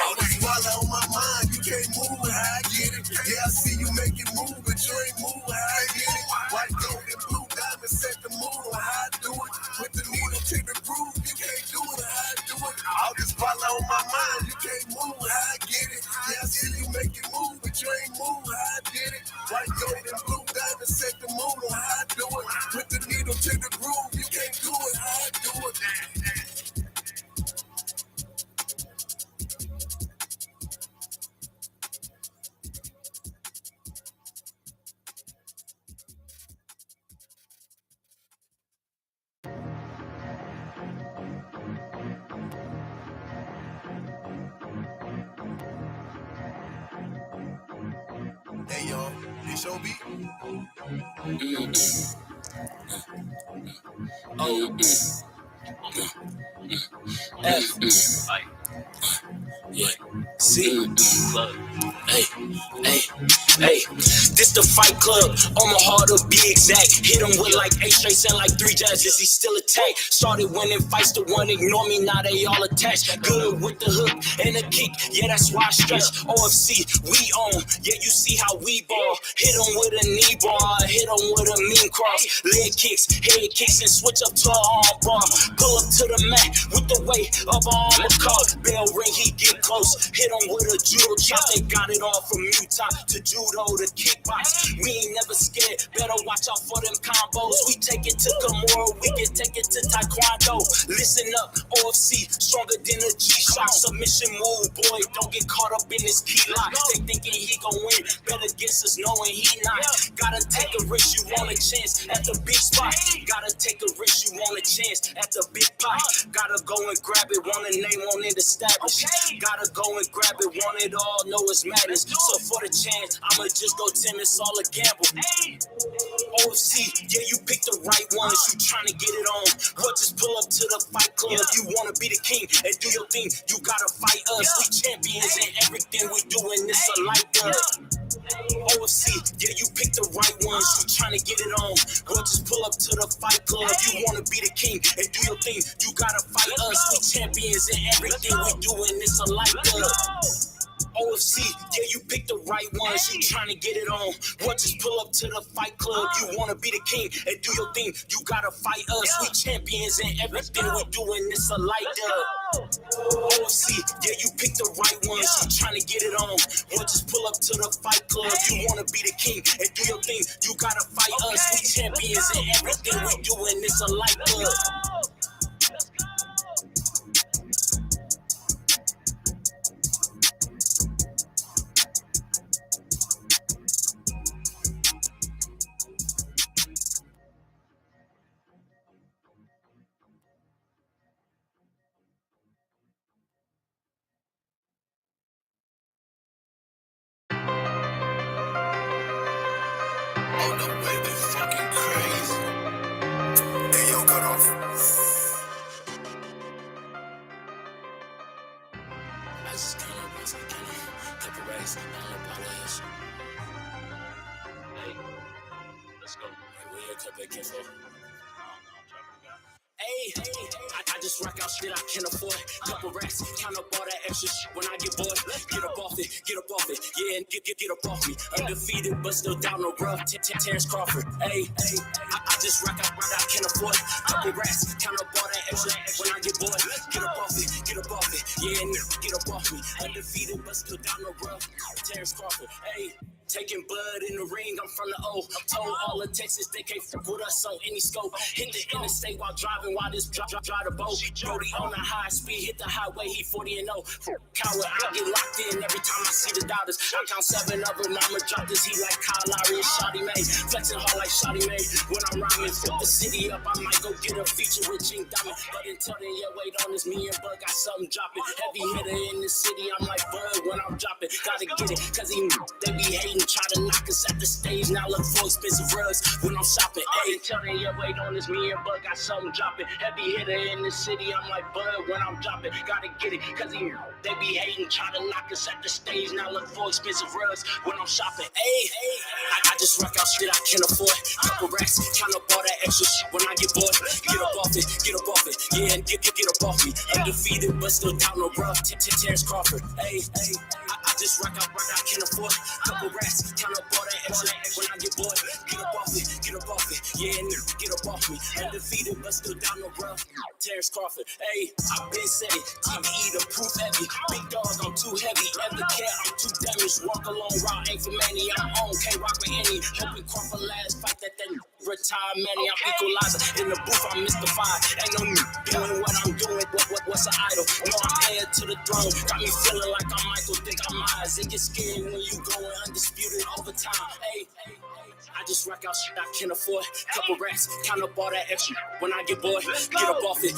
All this guala on my mind, you can't move how I get it. Yeah, I see you making move, but you ain't move how I get it. White, gold, and blue diamonds set the mood on how I do it. With the needle to the groove, you can't do it how I do it. All this guala on my mind, you can't move how I get it. Yeah, I see you making move, but you ain't move how I did it. White, gold, and blue diamonds set the mood on how I do it. With the needle to the groove, you can't do it how I do it. Hey yo, this your beat? Yeah. See? Hey, this the Fight Club, on my heart to be exact. Hit him with like 8 straights and like 3 jabs, he still attack. Started winning fights, the one ignore me, now they all attached. Good with the hook and the kick, yeah, that's why I stretch. OFC, we on, yeah, you see how we ball. Hit him with a knee bar, hit him with a mean cross. Leg kicks, head kicks, and switch up to an arm bar. Pull up to the mat with the weight of an armor car. Bell ring, he get close, hit him with a judo chop. They got it all from Utah to judo to kickbox. We ain't never scared, better watch out for them combos. We take it to Kimura, we can take it to Taekwondo. Listen up, OFC, stronger than a G-Shock. Submission move, boy, don't get caught up in this key lock. They thinking he gon' win, bet against us knowing he not. Gotta take a risk, you want a chance at the big spot. Gotta take a risk, you want a chance at the big pot. Gotta go and grab it, want a name on it established. Gotta go and grab it, want it all, know it's madness. So for the chance, I'ma just go 10, it's all a gamble. OFC, yeah, you picked the right ones, you tryna get it on. Well, just pull up to the Fight Club, you wanna be the king and do your thing, you gotta fight us. We champions and everything we doing, this a light up. OFC, yeah, you picked the right ones, you tryna get it on. Well, just pull up to the Fight Club, you wanna be the king and do your thing, you gotta fight us. We champions and everything we doing, this a light up. OFC, yeah, you picked the right ones, you tryna get it on. Well, just pull up to the Fight Club, you wanna be the king and do your thing, you gotta fight us. We champions and everything we doing, this a light up. OFC, yeah, you picked the right ones, you tryna get it on. Well, just pull up to the Fight Club, you wanna be the king and do your thing, you gotta fight us. We champions and everything we doing, this a light up. Oh, the way they fucking crazy. Hey, yo, cut off. I just kind of was like, couple racks, I don't know about that shit. Hey, let's go. Hey, we here, cut back info. Hey, I just rock out shit I can't afford. Couple racks, count up all that extra shit when I get bored. Get up off it, yeah, and get up off me. Undefeated, but still down no rough. Terrence Crawford. Hey, I just rock out what I can't afford. Couple racks, count up all that extra shit when I get bored. Get up off it, yeah, and get up off me. Undefeated, but still down no rough. Terrence Crawford. Hey. Taking blood in the ring, I'm from the O. Told all of Texas they can't fuck with us on any scope. Hit the interstate while driving, while this drive the boat. Brody on the high speed, hit the highway, he 40 and 0. Coward, I get locked in every time I see the doubters. I count 7 of them, I'ma drop this heat like Kyle Lowry and Shotty May. Flexing hard like Shotty May. When I'm rhyming, flip the city up, I might go get a feature with Gene Diamond. But until then, yeah, wait on this, me and Bud got something dropping. Heavy hitter in the city, I'm like Bud when I'm dropping. Gotta get it, cause they be hating. Try to knock us at the stage, now look for expensive rugs when I'm shopping. Hey, tell them, yeah, wait on this, me and Bud got something dropping. Heavy hitter in the city, I'm like Bud when I'm dropping. Gotta get it, cause they be hating, try to knock us at the stage, now look for expensive rugs when I'm shopping. Hey, I just rock out shit I can't afford. Couple racks, count up all that extra shit when I get bored. Get up off it, yeah, and get up off me. Undefeated, but still down no rough. Terrence Crawford. Hey, I just rock out what I can't afford. Couple racks, count up all that extra when I get bored. Get up off it, yeah, and get up off me. Undefeated, but still down no rough. Terrence Crawford. Hey, I've been said it. TVE, the proof heavy. Big dog, I'm too heavy. Ever care, I'm too damaged. Walk alone, raw, ain't for many. I'm on, can't rock with any. Hoping Crawford last fight that retire many. I'm equalizer. In the booth, I'm mystified. Ain't no me doing what I'm doing. What's an idol? No, I'm heir to the throne. Got me feeling like I'm Michael. Think I'm Myers. It gets scary when you going undisputed overtime. Hey, I just rock out shit I can't afford. Couple racks, count up all that extra when I get bored. Get up off it,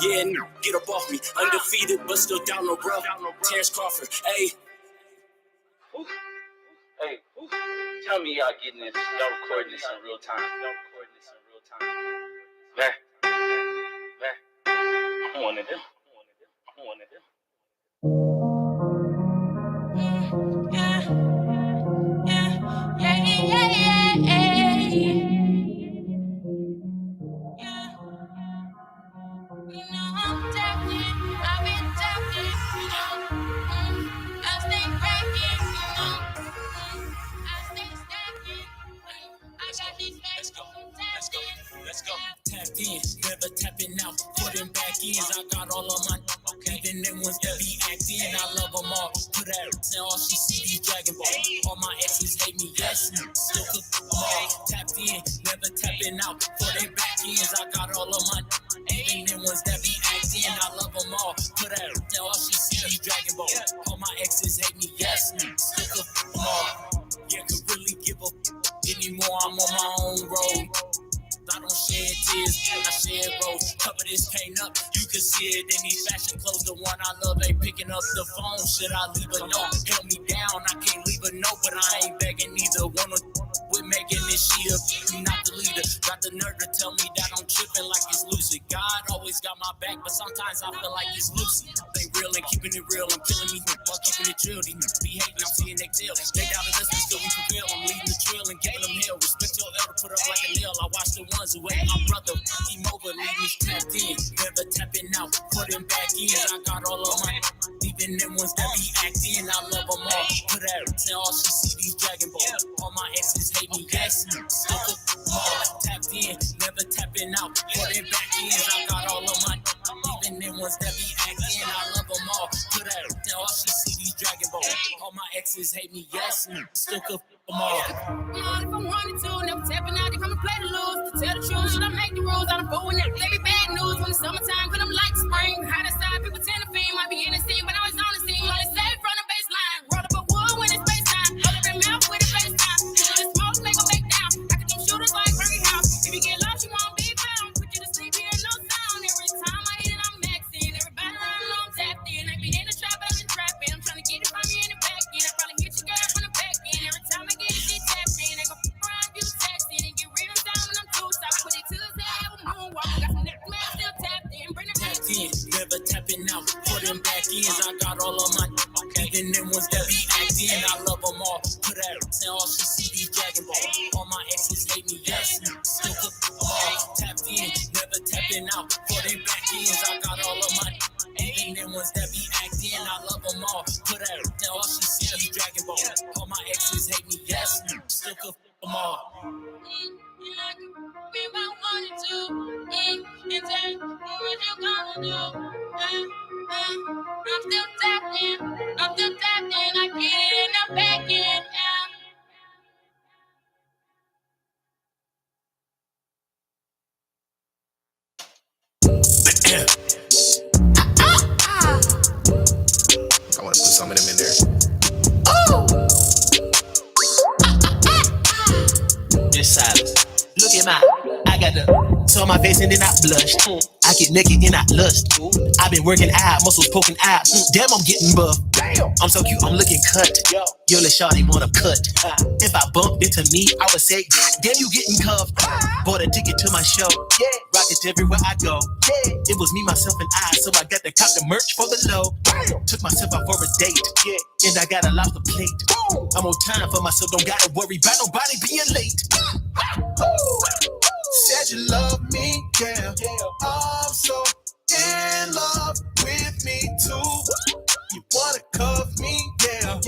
yeah, and get up off me. Undefeated, but still down no rough. Terrence Crawford, hey. Tell me y'all getting this, y'all recording this in real time. Man, I'm one of them. Let's go. Tapped in, never tapping out. Putting back ins, I got all of my. Okay. Even them ones that be acting, I love them all. Put that tell all she see these Dragon Ball. All my exes hate me, yes. Still cook them all. Tapped in, never tapping out. Putting back ins, I got all of my. Even them ones that be acting, I love them all. Put that tell all she see these Dragon Ball. All my exes hate me, yes. Still cook them all. Yeah, could really give a anymore. I'm on my own road. I don't shed tears, I shed rose. Cover this paint up, you can see it in these fashion clothes. The one I love ain't picking up the phone. Should I leave a note? Held me down, I can't leave a note, but I ain't begging either. One with making this shit up, not the leader. Got the nerve to tell me that I'm tripping like it's lucid. God always got my back, but sometimes I feel like it's lucid. They real and keeping it real, I'm killing me while keeping it drilled. These niggas be hating, I'm seeing they tail. They doubted us, but still we prevail. I'm leading the drill and giving them hell. Respect your elder, put up like a nail. I watch the ones who ain't my brother. Team over, leave me tapped in. Never tapping out, putting back in. I got all of my. Even them ones that be acting, I love them all. Put that tell all she see these Dragon Ball. All my exes hate me, yes. Still cook all. Tapped in, never tapping out. Putting back in, I got all of my. Even them ones that be acting, I love them all. Put that tell all she see these Dragon Ball. All my exes hate me, yes. Still cook them all. If I wanted to, never tapping out, they come and play the lose. To tell the truth, should I make the rules? I'm fooling that baby bad news. When the summertime, cause I'm like spring. Hot outside, people tend to fiend. Might be in the scene, but I was on the scene. Like say from the baseline. Roll up a wood when it's space time. Roll up in mouth with a face time. You know the smoke, make them make down. I can do shooters like Bernie House. If you get lost, you won't be found. Put you to sleep here, no sound. Every time I hit it, I'm maxing. Everybody around know I'm tapped in. I be in the trap, I've been trapping. I'm trying to get it from you in the back end. I probably hit your girl from the back end. Every time I get it, she tapped in. They gon' f around, you texting and get real down when I'm too soft. Put it to his head, I'm moonwalking. Got some neck man still tapped in. Bring it back in, never tapping out. Put them back in, I got all of my. Even them ones that be acting, I love them all. Put that tell all she see these Dragon Ball. All my exes hate me, yes. Still cook them all. Tapped in, never tapping out. Put them back in, I got all of my. Even them ones that be acting, I love them all. Put that tell all she see these Dragon Ball. All my exes hate me, yes. Still cook them all. If I wanted to, and tell what you gonna do. I'm still tapped in, I get it in the back end. I want to put some of them in there. Just silence. Look at I got the so my face and then I blush. I get naked and I lust. I've been working out, muscles poking out. Damn, I'm getting buff. I'm so cute, I'm looking cut. Yo, let shawty wanna cut. If I bumped into me, I would say, damn, you getting cuffed. Bought a ticket to my show. Rock it everywhere I go. It was me, myself, and I, so I got to cop the merch for the low. Took myself out for a date, and I got a lobster plate. I'm on time for myself, don't gotta worry about nobody being late. Said you love me, yeah. I'm so in love with me too. You wanna cuff me, yeah.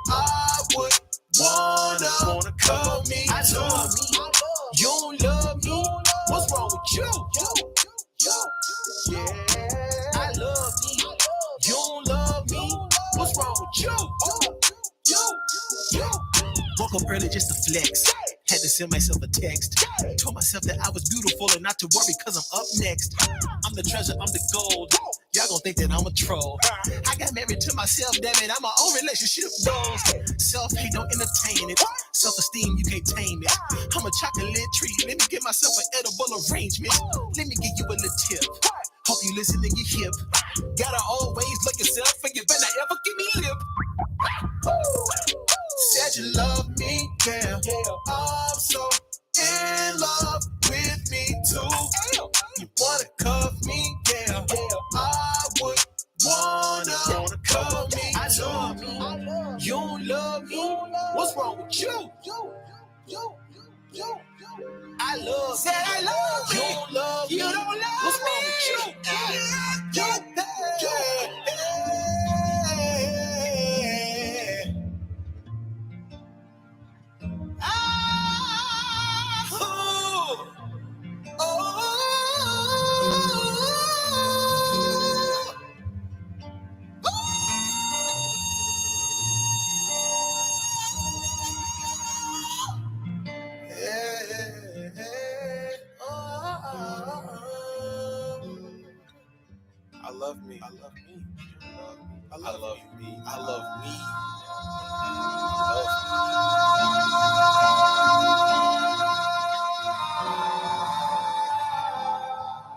I would wanna cuff me too. You don't love me, what's wrong with you? Yeah, I love me. You don't love me, what's wrong with you? Woke up early just to flex. Had to send myself a text. Told myself that I was beautiful and not to worry cause I'm up next. I'm the treasure, I'm the gold. Y'all gon' think that I'm a troll. I got married to myself, damn it, I'm my own relationship goals. Self-hate, don't entertain it. Self-esteem, you can't tame it. I'm a chocolate tree, let me give myself an edible arrangement. Let me give you a little tip. Hope you listen and you hip. Gotta always look yourself and you better ever give me lip. Said that you love me, yeah. I'm so in love with me too. You wanna cuff me, yeah. I would wanna cuff me. I love me. You don't love me. What's wrong with you? I love Said I love you. You don't love me. You don't love What's wrong with you? I love me. I love me. I love me. I love me.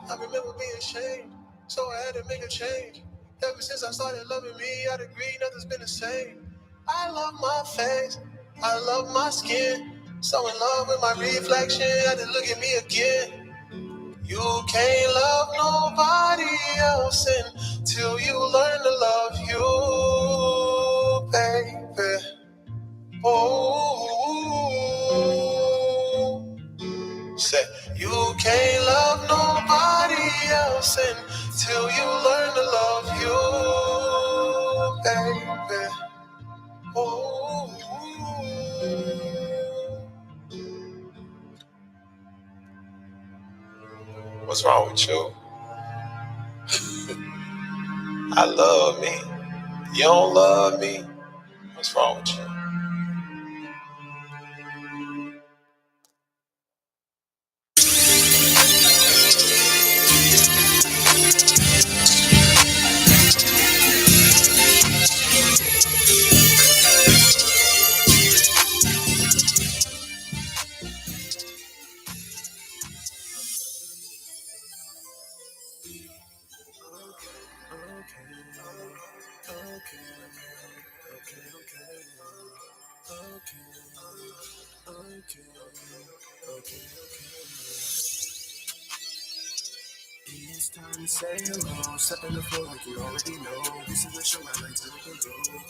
I remember being ashamed, so I had to make a change. Ever since I started loving me, I'd agree nothing's been the same. I love my face, I love my skin. So in love with my reflection, had to look at me again. You can't love nobody else until you learn to love you, baby. Oh, say you can't love nobody else until you learn to love you, baby. Oh, what's wrong with you? I love me. You don't love me. What's wrong with you? It's time to say hello. Step in the floor like you already know. This is the show I like to go.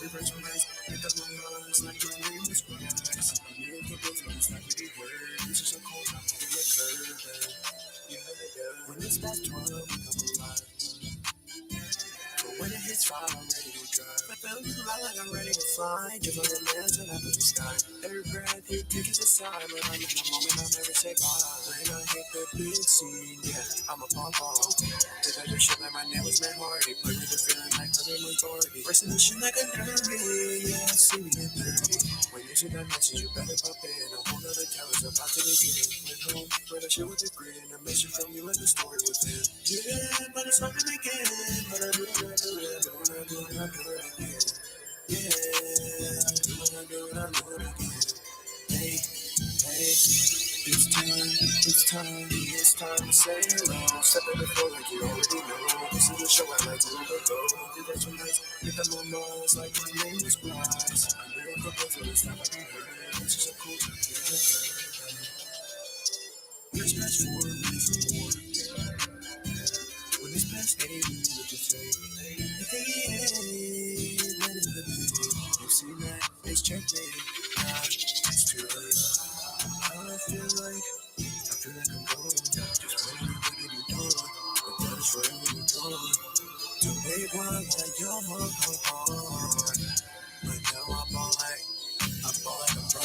Reverse your eyes, hit the lungs like your name is Christ. I'm here for both of us, not really word. This is a cold time to the curve. Yeah. When it's past 12, we come alive. But when it hits 5, I'm ready to drive. I feel fly like I'm ready to fly. Give up the man till up in the sky. Every breath you take is a sign. But I'm in the moment, I'll never say bye. When I hit the big scene, yeah, I'm a pop off. Did I just shit like my name was Matt Hardy? Put me to feeling like other majority. Resolution like a nerdy, yeah, see me in 30. When you see that message, you better pop in. A whole nother tower's about to begin. Went home, but I shit with a grin. A message from you and the story within. Yeah, but it's nothing again. But I do it, I do it, I do it, I do it, I do it again. Yeah, I do it, I do it, I do it again. Hey, hey, it's time to say hello. Step in the floor like you already know. This is the show I like to go. You got your nights, get them on Mars like my name is Bryce. I'm here for both of us, not like you heard. This is a cool time to get it. Let's fast forward, ready for more. When it's past 8, we need to say, hey, let it be. You see that? It's checkmate. Nah, it's too late. I feel like I'm going. Just waiting to get you done. But that is forever gone. To make one like your heart. But now I ball like a pro.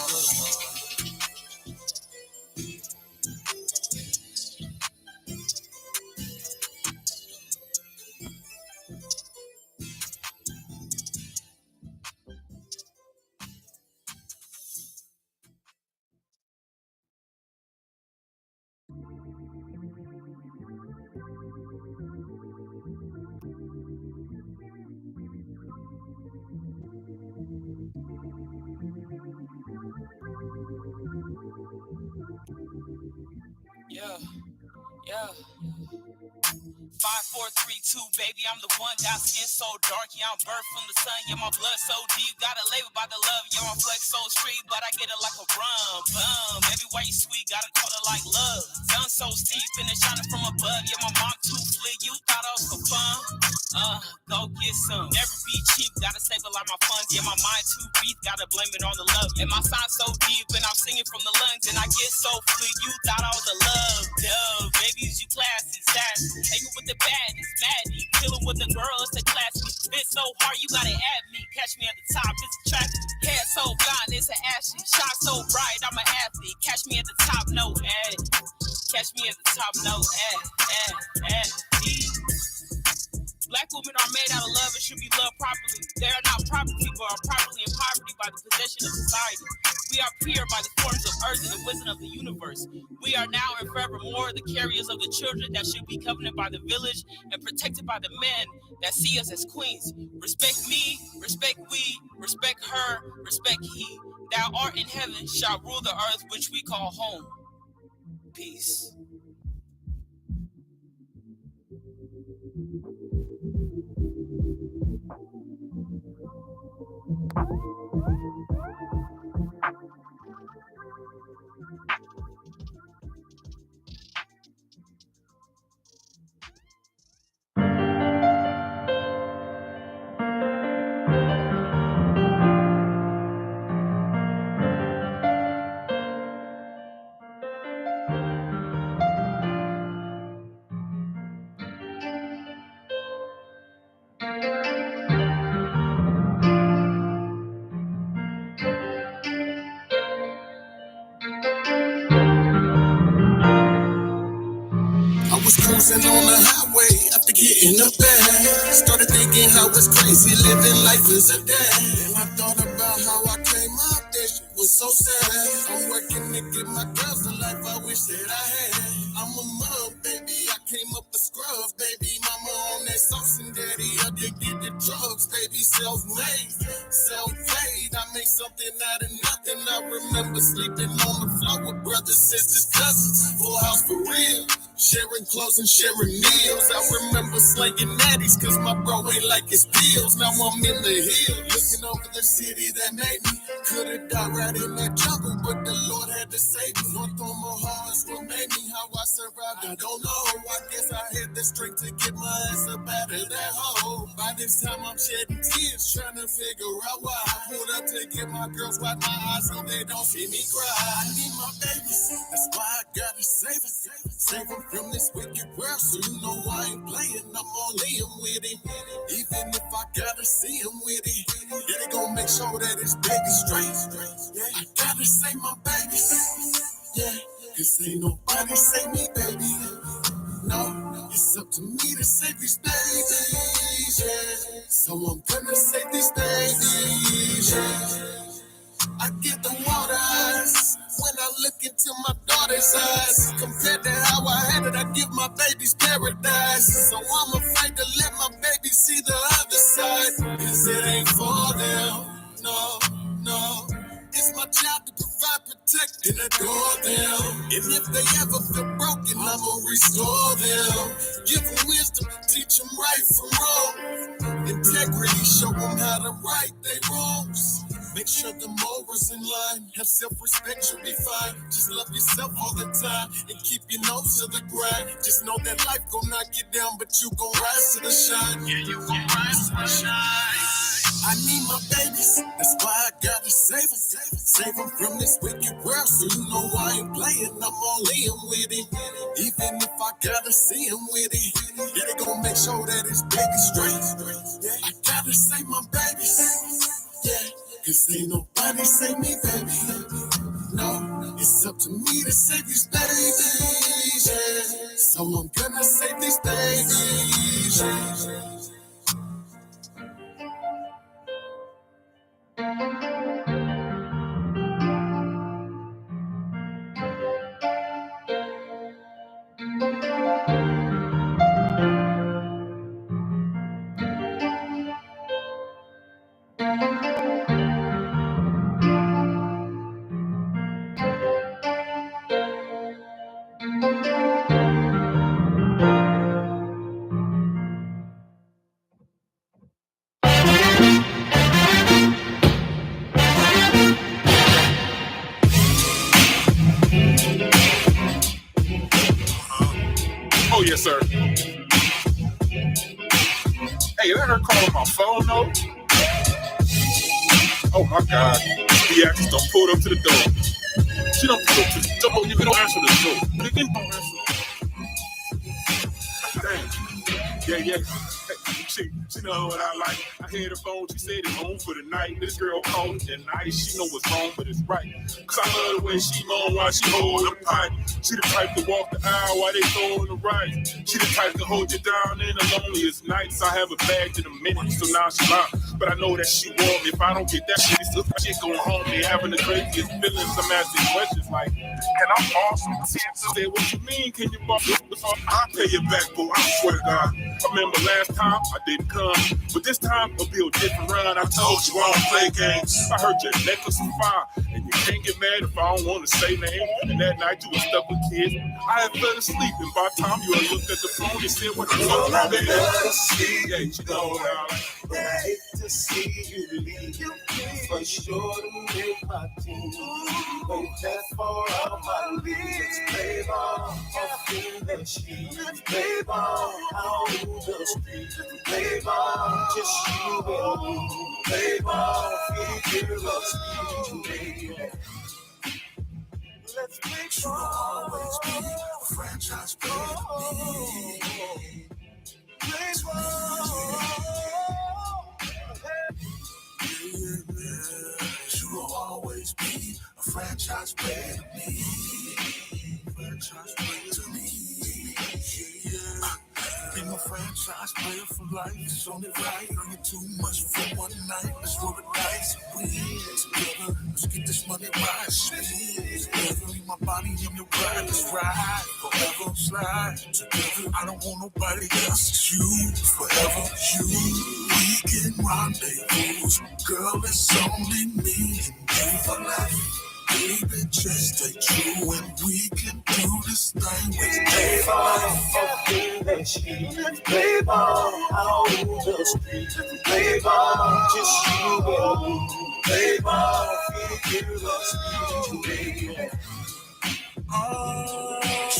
Yeah. 5, 4, 3, 2, baby, I'm the one. Got skin so dark, yeah, I'm birthed from the sun. Yeah, my blood so deep, got a label by the love. Yeah, my flex so street, but I get it like a rum. Baby, why you sweet? Gotta call it like love. Sun so steep and it's shining from above. Yeah, my mom too flick, you thought I was for fun. Go get some. Never be cheap, gotta save a lot of my funds. Yeah, my mind too beat, gotta blame it on the love. And my sign so deep, and I'm singing from the lungs, and I get so flick, you thought I was a love. Duh, babies, you classy, sassy. Hanging with the baddies, maddie. Chilling with the girls that class me. Spit so hard, you gotta add me. Catch me at the top, it's a track. Hair so blonde, it's an ashy. Shine so bright, I'm an athlete. Catch me at the top, no ad. Catch me at the top, no ad. Black women are made out of love and should be loved properly. They are not property, but are properly in poverty by the possession of society. We are pure by the forms of earth and the wisdom of the universe. We are now and forevermore the carriers of the children that should be covenanted by the village and protected by the men that see us as queens. Respect me, respect we, respect her, respect he. Thou art in heaven shall rule the earth which we call home. Peace. I was cruising on the highway after getting up bad. Started thinking how it's crazy living life is a day. And I thought about how I came out there, shit was so sad. I'm working to give my girls the life I wish that I had. I'm a mom, baby, I came up a scrubs, baby. Mama on that sauce and daddy up to get the drugs, baby. Self-made, self-paid. I made something out of nothing. I remember sleeping on the floor with brothers, sisters, cousins. Full house for real. Sharing clothes and sharing meals. I remember slinging natties cause my bro ain't like his pills. Now I'm in the hills, looking over the city that made me. Could've died right in that jungle, but the Lord had to save me. North Omaha is what made me. How I survived, I don't know. I guess I had the strength to get my ass up out of that hole. By this time I'm shedding tears, trying to figure out why. I pulled up to get my girls wipe my eyes so they don't see me cry. I need my babies, that's why I gotta save them. Save them from this wicked world, so you know I ain't playing. I'm all in with it. Even if I gotta see him with it, yeah, they gon' make sure that it's baby straight. Yeah, I gotta save my babies. Yeah, cause ain't nobody save me, baby. No, it's up to me to save these babies. Yeah, so I'm gonna save these babies. Yeah. I get the water eyes when I look into my daughter's eyes. Compared to how I had it, I give my babies paradise. So I'm afraid to let my baby see the other side. Cause it ain't for them, no. It's my job to provide, protect, and adore them. And if they ever feel broken, I'ma restore them. Give them wisdom, teach them right from wrong. Integrity, show them how to right their wrongs. Make sure the morals in line. Have self-respect, you'll be fine. Just love yourself all the time and keep your nose to the grind. Just know that life gon' knock you down, but you gon' rise to the shine. Yeah, you gon' rise to the shine. I need my babies, that's why I gotta save them. Save them from this wicked world, so you know I ain't playing. I'm all in with it. Even if I gotta see him with it, yeah, they gon' make sure that it's baby straight. Yeah, I gotta save my babies. Yeah. Cause ain't nobody save me, baby. No, it's up to me to save these babies. Yeah. So I'm gonna save these babies. Yeah. Oh, yes, sir. Hey, let her call my phone, though. Oh, my God. The actress don't pull up to the door. She don't pull up to the door. You don't answer the door. You don't answer. Dang. Yeah. She know what I like. I hear the phone, she said it's home for the night. This girl called it night. She know what's wrong, but it's right. Cause I love the way she moan while she hold the pipe. She the type to walk the aisle while they throwing the right. She the type to hold you down in the loneliest nights. I have a bag in a minute, so now she lying. But I know that she want me. If I don't get that shit, it's shit going home. They having the craziest feelings. I'm asking questions like, can I boss some sense? Say, what you mean, can you boss this? I'll pay you back, boy. I swear to God. I remember last time I didn't come, but this time it'll be a different run. I told you I don't play games. I heard your necklace on fire, and you can't get mad if I don't want to say name. And that night you were stuck with kids. I had fell asleep, and by the time you had looked at the phone, you said, what you talking about, baby? Yeah, you know what I like. I hate to see you leave. For sure to make my team. Wait that far out my league. Play ball, off in the sheet. Play ball, out in the street. Play ball, just you and me. Play ball, figure of speed, baby. Let's play ball. Always be a franchise player to me. Play ball. You will always be a franchise player to me. Franchise player to me. Yeah. Being a franchise player for life is only right. Earning too much for one night. Let's roll the dice. We together. Let's get this money right. Together. Leave my body in your ride. Let's ride. Forever slide. Together. I don't want nobody else. It's you. Forever you. We can rendezvous. Girl, it's only me and you for life. Baby, just stay true and we can do this thing with play ball, up in the sheet. Play ball, out in the street. Play ball, just you and me. Play ball, figure of speed, baby.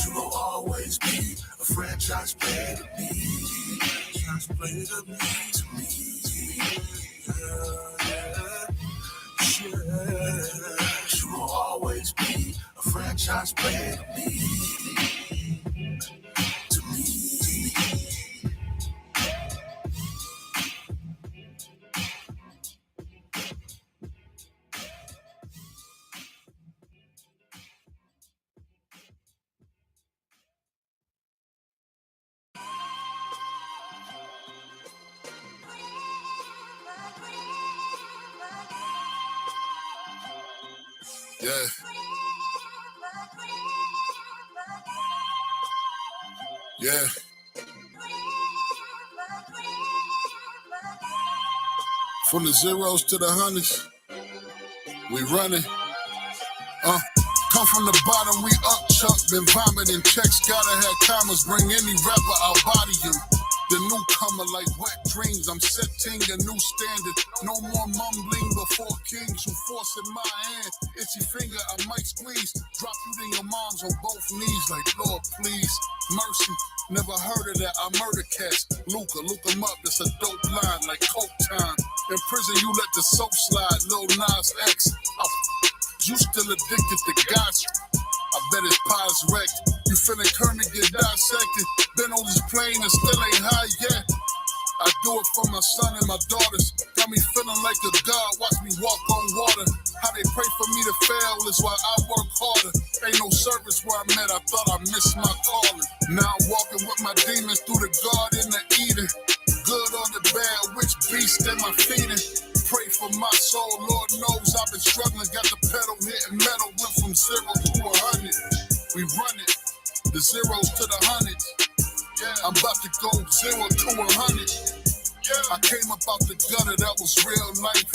You will always be a franchise player to me. Franchise player to me. You will always be a franchise player to me. Yeah. Yeah. From the zeros to the hundreds, we running. Come from the bottom, we up, chuck, been vomiting. Checks gotta have commas, bring any rapper, I'll body him. The newcomer like wet dreams, I'm setting a new standard. No more mumbling before kings who force in my hand. Itchy finger, I might squeeze. Drop you to your moms on both knees like, Lord, please. Mercy, never heard of that, I murder cats. Luca, look him up, that's a dope line like coke time. In prison, you let the soap slide, Lil Nas X. You still addicted to gossip. I bet his pie's wrecked. You feeling Kermit get dissected. Been on this plane and still ain't high yet. I do it for my son and my daughters. Got me feeling like a god. Watch me walk on water. How they pray for me to fail is why I work harder. Ain't no service where I'm at. I thought I missed my calling. Now I'm walking with my demons through the garden of Eden. Good or the bad, which beast am I feeding? Pray for my soul, Lord knows I've been struggling. Got the pedal hitting metal, went from 0 to 100. We run it, the zeros to the hundreds. Yeah. I'm about to go 0 to 100. Yeah. I came up out the gutter, that was real life.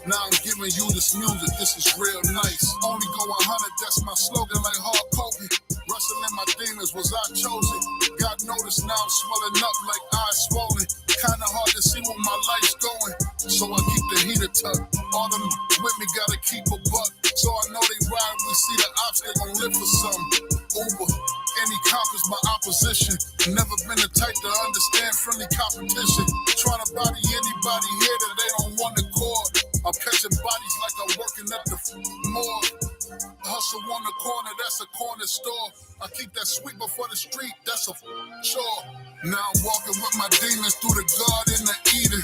Now I'm giving you this music, this is real nice. Only go 100, that's my slogan like Hard Kobe. Wrestling my demons, was I chosen? God noticed, now I'm swelling up like eyes swollen. Kinda hard to see where my life's going, so I keep the heater tucked. All them with me gotta keep a buck. So I know they ride, we see the ops, they gon' live for something. Uber, any cop is my opposition. Never been the type to understand friendly competition. Trying to body anybody here that they don't want to call. I'm catching bodies like I'm working at the morgue. Hustle on the corner, that's a corner store. I keep that sweeper for the street, that's a chore. Now I'm walking with my demons through the garden of Eden.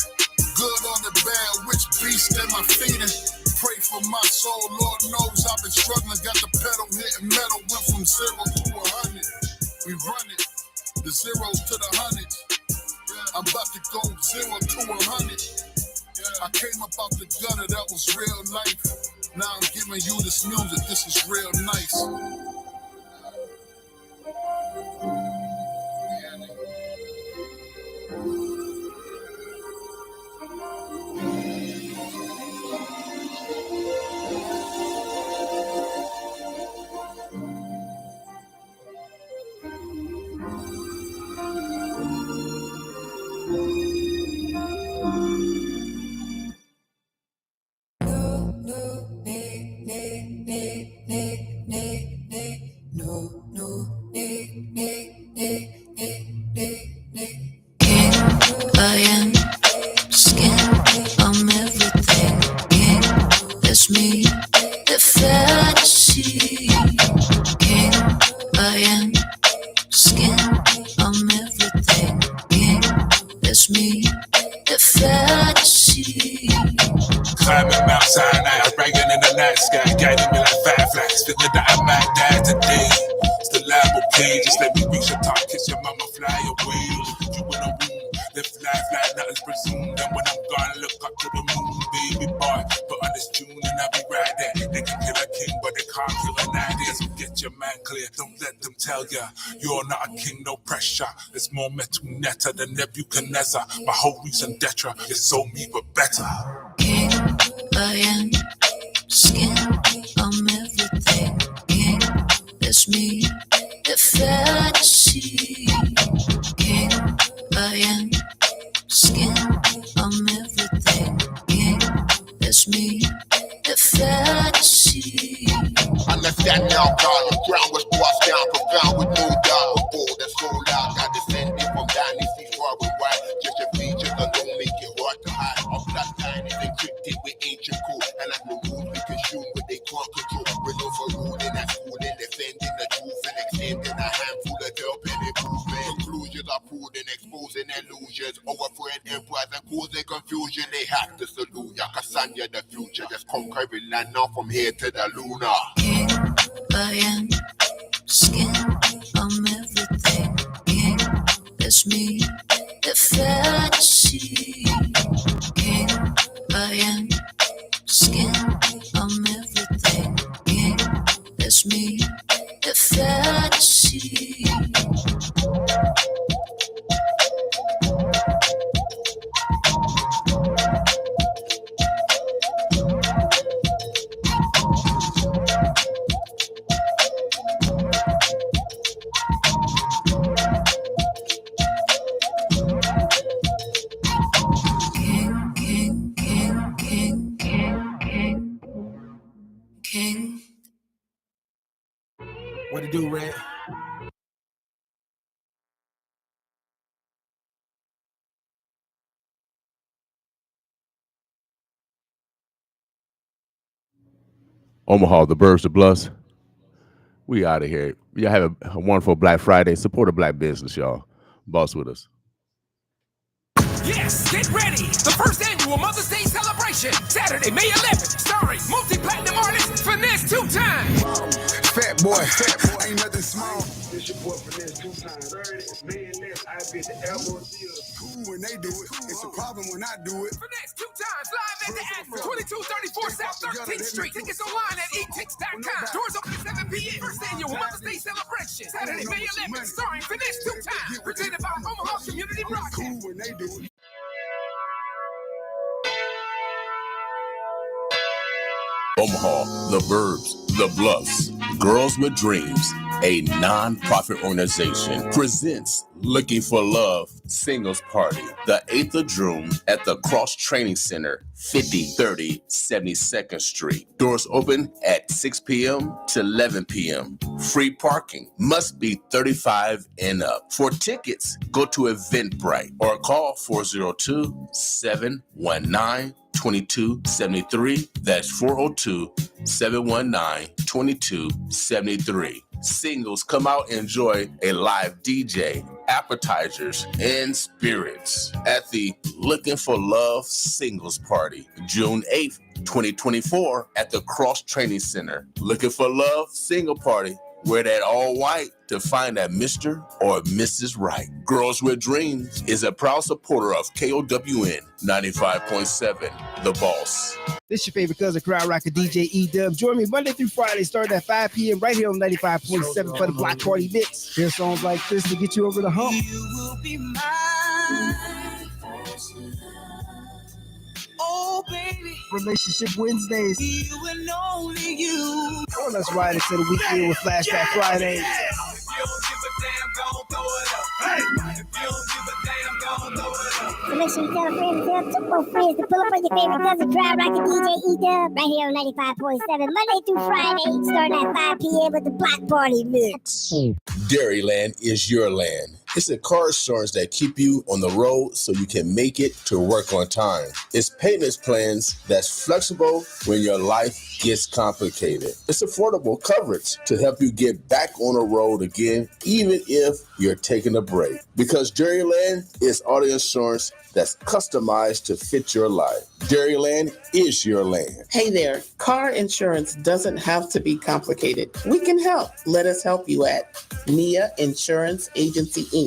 Good on the bad, which beast am I feeding? Pray for my soul, Lord knows I've been struggling. Got the pedal hitting metal, went from 0 to 100. We run it, the zeros to the hundreds. I'm about to go 0 to 100. I came up out the gutter, that was real life. Now I'm giving you this music, this is real nice. I am skin, I'm everything. King, that's me, the fantasy. King, I am skin, I'm everything. King, that's me, the fantasy. Climbing Mount Sinai, bragging in the night sky, guiding me like fireflies. Feeling that I might die today. It's the liable play, just let me reach the top, kiss your mama, fly away. You in a room, live life like nothing's presumed. And when I'm gone, look up to the moon, baby boy. Put on this tune and I'll be right there. They can kill a king, but they can't kill an idea. So get your man clear, don't let them tell ya you're not a king, no pressure. It's more metal netter than Nebuchadnezzar. My whole reason Detra, you sold me but better. King, I am skin, I'm everything. King, that's me, the fantasy. King, I am skin, I'm everything. King, that's me, the fantasy. Understand now, God, the ground was washed down, profound with no doubt. Before the soul out, I descended from dynasties far and wide. Just your features alone make it hard to hide. Our bloodline is encrypted with ancient code, and like no rules we consume, but they can't control. We're known for ruling and schooling, defending the truth and extending a handful of help and improvement. Conclusions are pulled and exposing illusions, overthrowing empires and causing confusion. They have to salute ya, Cassandra, the future, just conquering land now from here to the lunar. King, I am skin, I'm everything. King, that's me, the fantasy. King, I am skin, I'm everything. King, that's me, the fantasy. King. What it do, Red? Omaha, the Birds, the Bluffs. We out of here. Y'all have a wonderful Black Friday. Support a black business, y'all. Boss with us. Yes, get ready. The first annual Mother's Day celebration, Saturday, May 11th, starring multi-platinum artist Finesse 2 Times. Fat boy, ain't nothing small. This your boy Finesse 2 Times. Millionaires, I be at the elbow theater. Cool when they do it. It's a problem when I do it. Finesse 2 Times, live at the Admiral, 2234 South 13th Street. Tickets online at etix.com. Doors open at 7 p.m. First annual Mother's Day celebration, Saturday, May 11th, starring Finesse 2 Times. Presented by Omaha Community Broadcast. Cool when they do it. Omaha, the Burbs, the Bluffs, Girls with Dreams, a non-profit organization, presents Looking for Love Singles Party, the 8th of June at the Cross Training Center, 5030 72nd Street. Doors open at 6 p.m. to 11 p.m. Free parking. Must be 35 and up. For tickets, go to Eventbrite or call 402-719-2273. That's 402-719-2273. Singles, come out and enjoy a live DJ, appetizers, and spirits at the Looking for Love Singles Party, June 8th, 2024 at the Cross Training Center. Looking for Love Single Party. Wear that all white to find that Mr. or Mrs. Right. Girls with Dreams is a proud supporter of KOWN 95.7, The Boss. This your favorite cousin, crowd rocker DJ E-Dub. Join me Monday through Friday, starting at 5 p.m. right here on 95.7 for the Block Party Mix. Here's songs like this to get you over the hump. You will be mine. Oh, baby. Relationship Wednesdays. You and only you. Oh, let's ride into the weekend with Flashback Fridays. If you don't give a damn, gon' throw it up. Hey. If you don't give a damn, gon' throw it up. So make sure you tell a friend to tell two more friends to pull up on your favorite cousin, crowd rocker DJ E-Dub, right here on 95.7, Monday through Friday, starting at 5 p.m. with the Block Party Mix. Dairyland is your land. It's a car insurance that keep you on the road so you can make it to work on time. It's payments plans that's flexible when your life gets complicated. It's affordable coverage to help you get back on the road again, even if you're taking a break. Because Dairyland is auto insurance that's customized to fit your life. Dairyland is your land. Hey there, car insurance doesn't have to be complicated. We can help. Let us help you at Nia Insurance Agency, Inc.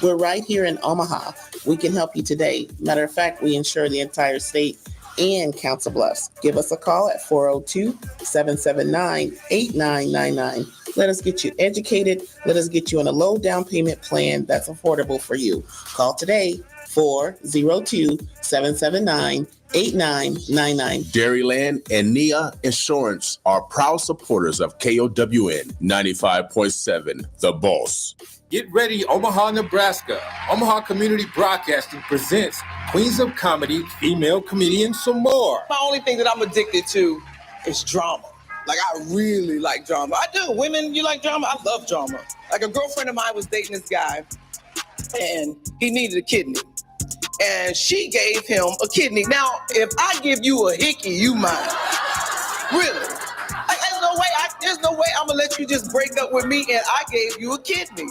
We're right here in Omaha. We can help you today. Matter of fact, we insure the entire state and Council Bluffs. Give us a call at 402-779-8999. Let us get you educated. Let us get you on a low down payment plan that's affordable for you. Call today, 402-779-8999. Dairyland and Nia Insurance are proud supporters of KOWN 95.7, The Boss. Get ready, Omaha, Nebraska. Omaha Community Broadcasting presents Queens of Comedy, female comedians, some more. My only thing that I'm addicted to is drama. Like, I really like drama. I do. Women, you like drama? I love drama. Like, a girlfriend of mine was dating this guy, and he needed a kidney. And she gave him a kidney. Now, if I give you a hickey, you mine. Really? Like, there's no way I'm going to let you just break up with me and I gave you a kidney.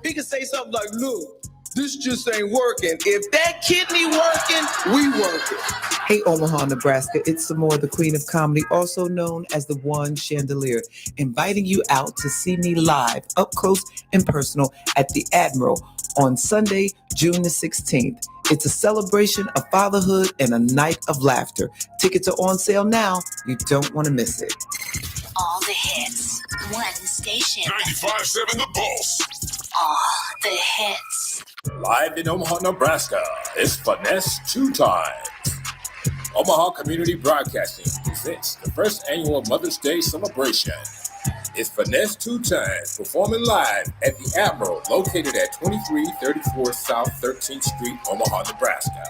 He could say something like, look, this just ain't working. If that kidney working, we working. Hey, Omaha, Nebraska, it's Samora, the Queen of Comedy, also known as the One Chandelier, inviting you out to see me live, up close and personal, at the Admiral on Sunday, June the 16th. It's a celebration of fatherhood and a night of laughter. Tickets are on sale now. You don't want to miss it. All the hits, one station. 95.7 The Boss. All the hits. Live in Omaha, Nebraska, it's Finesse 2 Times. Omaha Community Broadcasting presents the first annual Mother's Day celebration. It's Finesse 2 Times, performing live at the Admiral, located at 2334 South 13th Street, Omaha, Nebraska.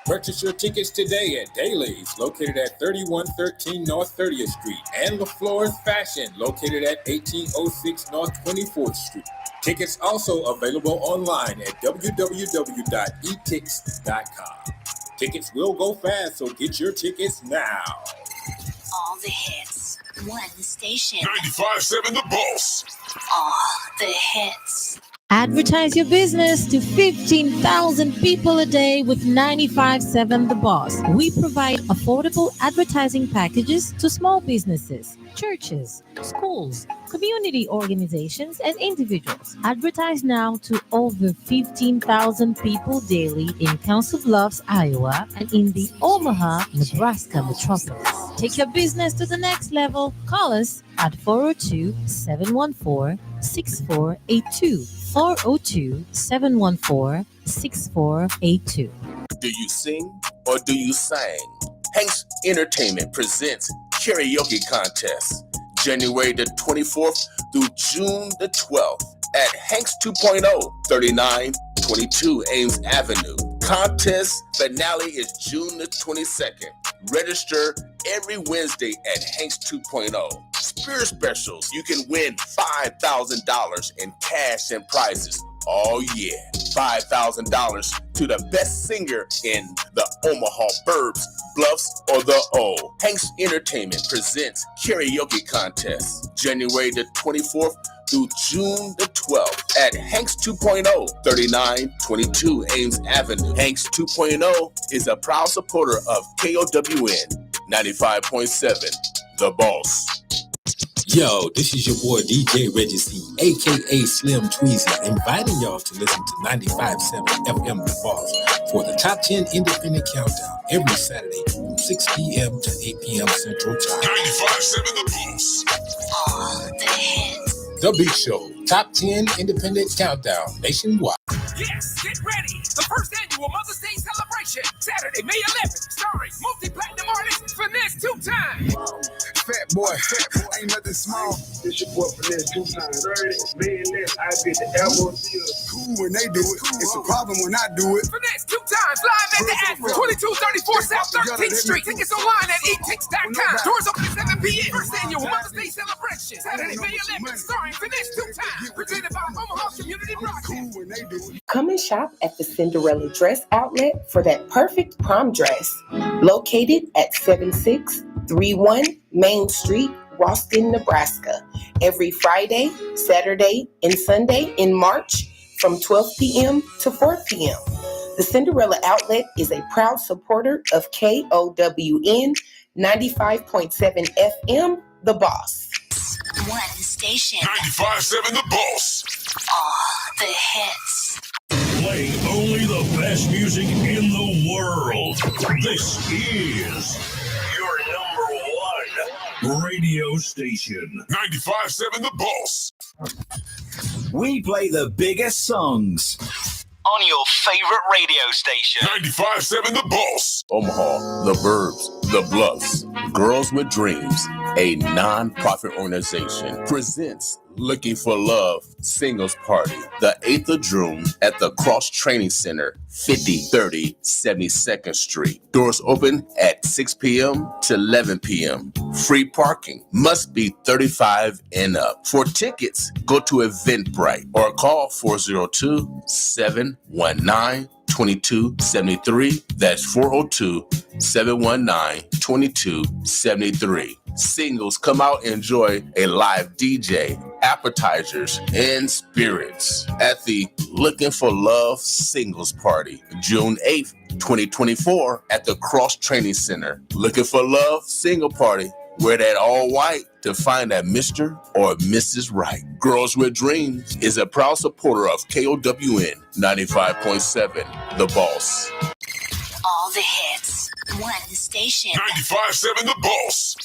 Purchase your tickets today at Daly's, located at 3113 North 30th Street, and LaFleur's Fashion, located at 1806 North 24th Street. Tickets also available online at www.etix.com. Tickets will go fast, so get your tickets now. All the hits, one station. 95.7 The Boss. All the hits. Advertise your business to 15,000 people a day with 95.7 The Boss. We provide affordable advertising packages to small businesses, churches, schools, community organizations, and individuals. Advertise now to over 15,000 people daily in Council Bluffs, Iowa, and in the Omaha, Nebraska metropolis. Take your business to the next level. Call us at 402-714-6482. 402-714-6482. Do you sing or do you sang? Hank's Entertainment presents Karaoke Contest, January the 24th through June the 12th at Hank's 2.0, 3922 Ames Avenue. Contest finale is June the 22nd. Register every Wednesday at Hanks 2.0. Spirit specials, you can win $5,000 in cash and prizes. Oh yeah, $5,000 to the best singer in the Omaha Burbs, Bluffs, or the O. Hanks Entertainment presents karaoke contest January the 24th through June the 12th at Hanks 2.0, 3922 Ames Avenue. Hanks 2.0 is a proud supporter of KOWN 95.7, The Boss. Yo, this is your boy DJ Reggie C, aka Slim Tweezy, inviting y'all to listen to 95.7 FM The Boss for the top 10 independent countdown every Saturday from 6 p.m. to 8 p.m. Central Time. 95.7 The Boss. The hits. The Big Show, top 10 independent countdown nationwide. Yes, get ready. The first annual Mother's Day celebration, Saturday, May 11th, starring multi-platinum artist Finesse 2 Times. Fat boy, ain't nothing small. It's your boy Finesse 2 Times. Man, I get the elbow deal. Cool when they do it. It's a problem when I do it. Finesse 2 Times, live at the Admiral, 2234 South 13th Street. Tickets online at etix.com. Doors open at 7 p.m. First annual Mother's Day celebration, Saturday, May 11th, starring Finesse 2 Times. Presented by Omaha Community Broadcasting. Come and shop at the Cinderella Dress Outlet for that perfect prom dress. Located at 7631 Main Street, Ralston, Nebraska. Every Friday, Saturday, and Sunday in March from 12 p.m. to 4 p.m. The Cinderella Outlet is a proud supporter of KOWN 95.7 FM, The Boss. One station. 95.7 The Boss. All the hits. Playing only the best music in the world. This is your number one radio station. 95.7 The Boss. We play the biggest songs on your favorite radio station. 95.7 The Boss. Omaha, the Burbs, the Bluffs, Girls with Dreams, a non-profit organization, presents Looking for Love Singles Party, the 8th of June at the Cross Training Center, 5030 72nd Street. Doors open at 6 p.m. to 11 p.m. Free parking. Must be 35 and up. For tickets, go to Eventbrite or call 402-719-2273. That's 402-719-2273. Singles, come out and enjoy a live DJ, appetizers, and spirits at the Looking for Love Singles Party, June 8th, 2024 at the Cross Training Center. Looking for Love Single Party. Wear that all white to find that Mr. or Mrs. Right. Girls with Dreams is a proud supporter of KOWN 95.7, The Boss. All the hits. One station. 95.7 The Boss.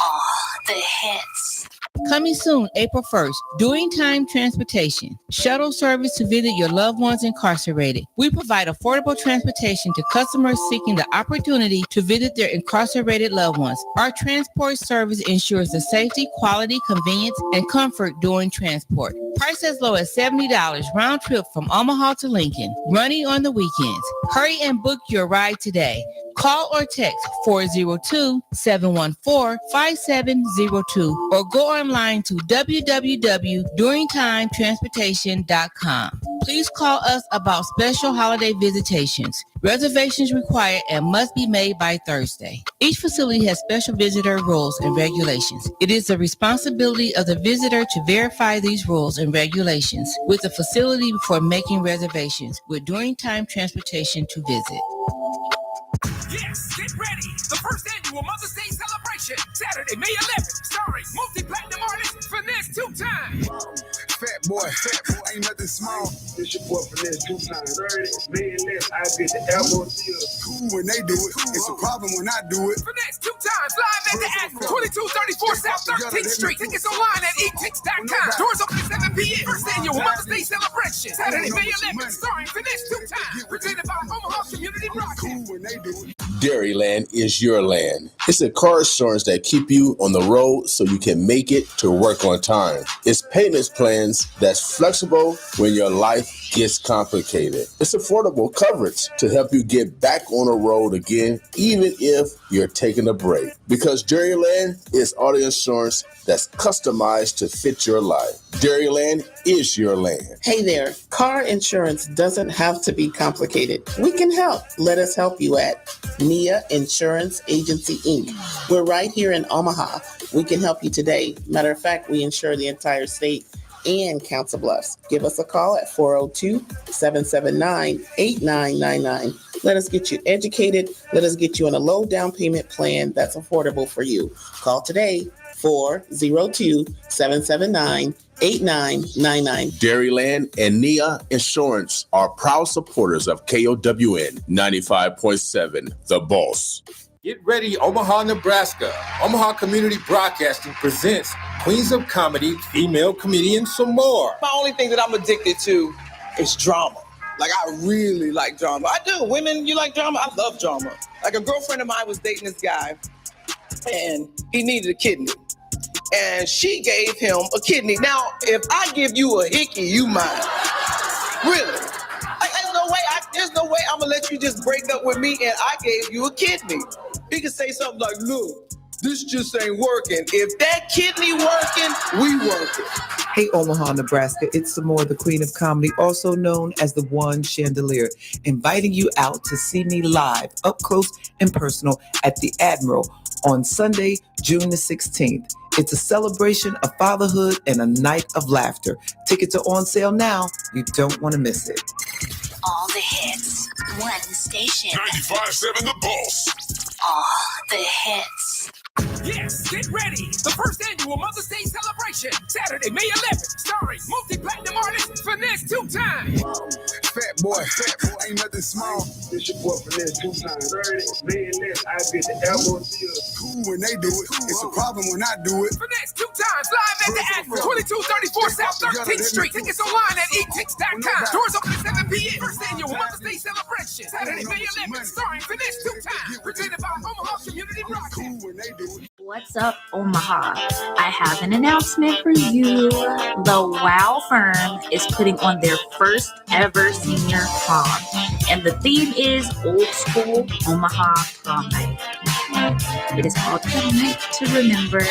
All the hits. Coming soon, April 1st, Doing Time Transportation, shuttle service to visit your loved ones incarcerated. We provide affordable transportation to customers seeking the opportunity to visit their incarcerated loved ones. Our transport service ensures the safety, quality, convenience, and comfort during transport. Price as low as $70 round trip from Omaha to Lincoln, running on the weekends. Hurry and book your ride today. Call or text 402-714-5702 or go online to www.duringtimetransportation.com. Please call us about special holiday visitations. Reservations required and must be made by Thursday. Each facility has special visitor rules and regulations. It is the responsibility of the visitor to verify these rules and regulations with the facility before making reservations with During Time Transportation to visit. Yes, get ready. The first annual Mother's Day celebration, Saturday, May 11th, starring multi-platinum artist Finesse 2 Times. Fat boy, ain't nothing small. It's your boy Finesse 2 Times. Man, I get the elbow deal. Cool when they do it. It's a problem when I do it. Finesse 2 Times, live at the Admiral, 2234 South 13th Street. Tickets online at etix.com. Doors open at 7 p.m. First annual Mother's Day celebration, Saturday, May 11th, starring Finesse 2 Times. Presented by Omaha Community Broadcasting. Dairyland is your land. It's a car insurance that keep you on the road so you can make it to work on time. It's payments plans that's flexible when your life gets complicated. It's affordable coverage to help you get back on the road again, even if you're taking a break. Because Dairyland is auto insurance that's customized to fit your life. Dairyland is your land. Hey there, car insurance doesn't have to be complicated. We can help. Let us help you at Nia Insurance Agency, Inc. We're right here in Omaha. We can help you today. Matter of fact, we insure the entire state and Council Bluffs. Give us a call at 402-779-8999. Let us get you educated. Let us get you on a low down payment plan that's affordable for you. Call today, 402-779-8999. Dairyland and Nia Insurance are proud supporters of KOWN 95.7, The Boss. Get ready, Omaha, Nebraska. Omaha Community Broadcasting presents Queens of Comedy, female comedians, some more. My only thing that I'm addicted to is drama. Like, I really like drama. I do. Women, you like drama? I love drama. Like, a girlfriend of mine was dating this guy, and he needed a kidney. And she gave him a kidney. Now, if I give you a hickey, you mine. Really? Like, there's no way I'm gonna let you just break up with me and I gave you a kidney. He could say something like, look, this just ain't working. If that kidney working, we working. Hey, Omaha, Nebraska, it's Samore, the Queen of Comedy, also known as the One Chandelier, inviting you out to see me live, up close and personal, at the Admiral on Sunday, June the 16th. It's a celebration of fatherhood and a night of laughter. Tickets are on sale now. You don't want to miss it. All the hits, one station. 95.7 The Boss. All the hits. Yes, get ready. The first annual Mother's Day celebration, Saturday, May 11th, starring multi-platinum artist Finesse 2 Times. Fat boy, ain't nothing small. It's your boy Finesse 2 Times. Man, I get the elbow deal. Cool when they do it. It's a problem when I do it. Finesse 2 Times, live at the Admiral, 2234 South 13th Street. Tickets online at etix.com. Doors open at 7 p.m. First annual Mother's Day celebration, Saturday, May 11th, starring Finesse 2 Times. Presented by Omaha Community Broadcasting. What's up, Omaha? I have an announcement for you. The WOW firm is putting on their first ever senior prom, and the theme is old school Omaha prom night. It is called A Night to Remember,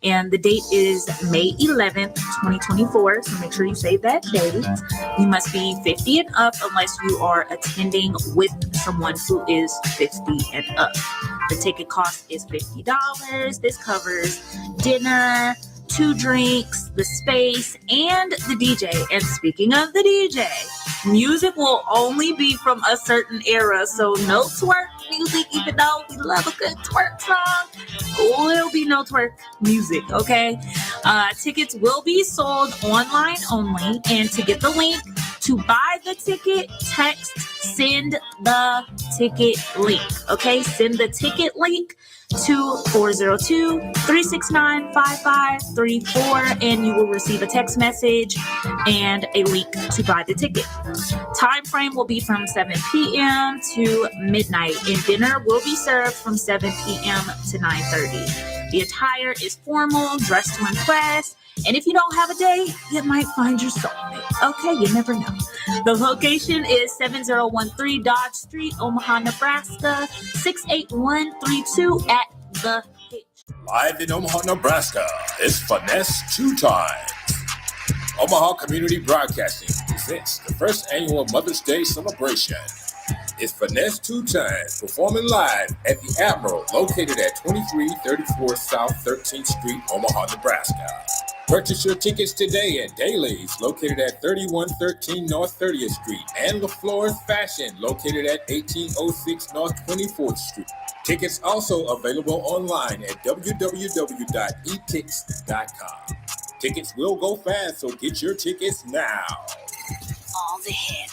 and the date is May 11th, 2024, so make sure you save that date. You must be 50 and up unless you are attending with someone who is 50 and up. The ticket cost is $50. This covers dinner, 2 drinks, the space, and the DJ. And speaking of the DJ, music will only be from a certain era, so no twerk music, even though we love a good twerk song. There'll be no twerk music, okay? Tickets will be sold online only, and to get the link to buy the ticket, text send the ticket link, okay? Send the ticket link to 402-369-5534, and you will receive a text message and a link to buy the ticket. Time frame will be from 7 p.m. to midnight, and dinner will be served from 7 p.m. to 9:30. The attire is formal, dressed to impress, and if you don't have a date, you might find your soulmate. Okay, you never know. The location is 7013 Dodge Street, Omaha, Nebraska, 68132 at the Hitch. Live in Omaha, Nebraska, it's Finesse 2 Times. Omaha Community Broadcasting presents the first annual Mother's Day celebration. It's Finesse 2 Times performing live at the Admiral, located at 2334 South 13th Street, Omaha, Nebraska. Purchase your tickets today at Daly's, located at 3113 North 30th Street, and LaFleur's Fashion, located at 1806 North 24th Street. Tickets also available online at www.etix.com. Tickets will go fast, so get your tickets now. All the hits,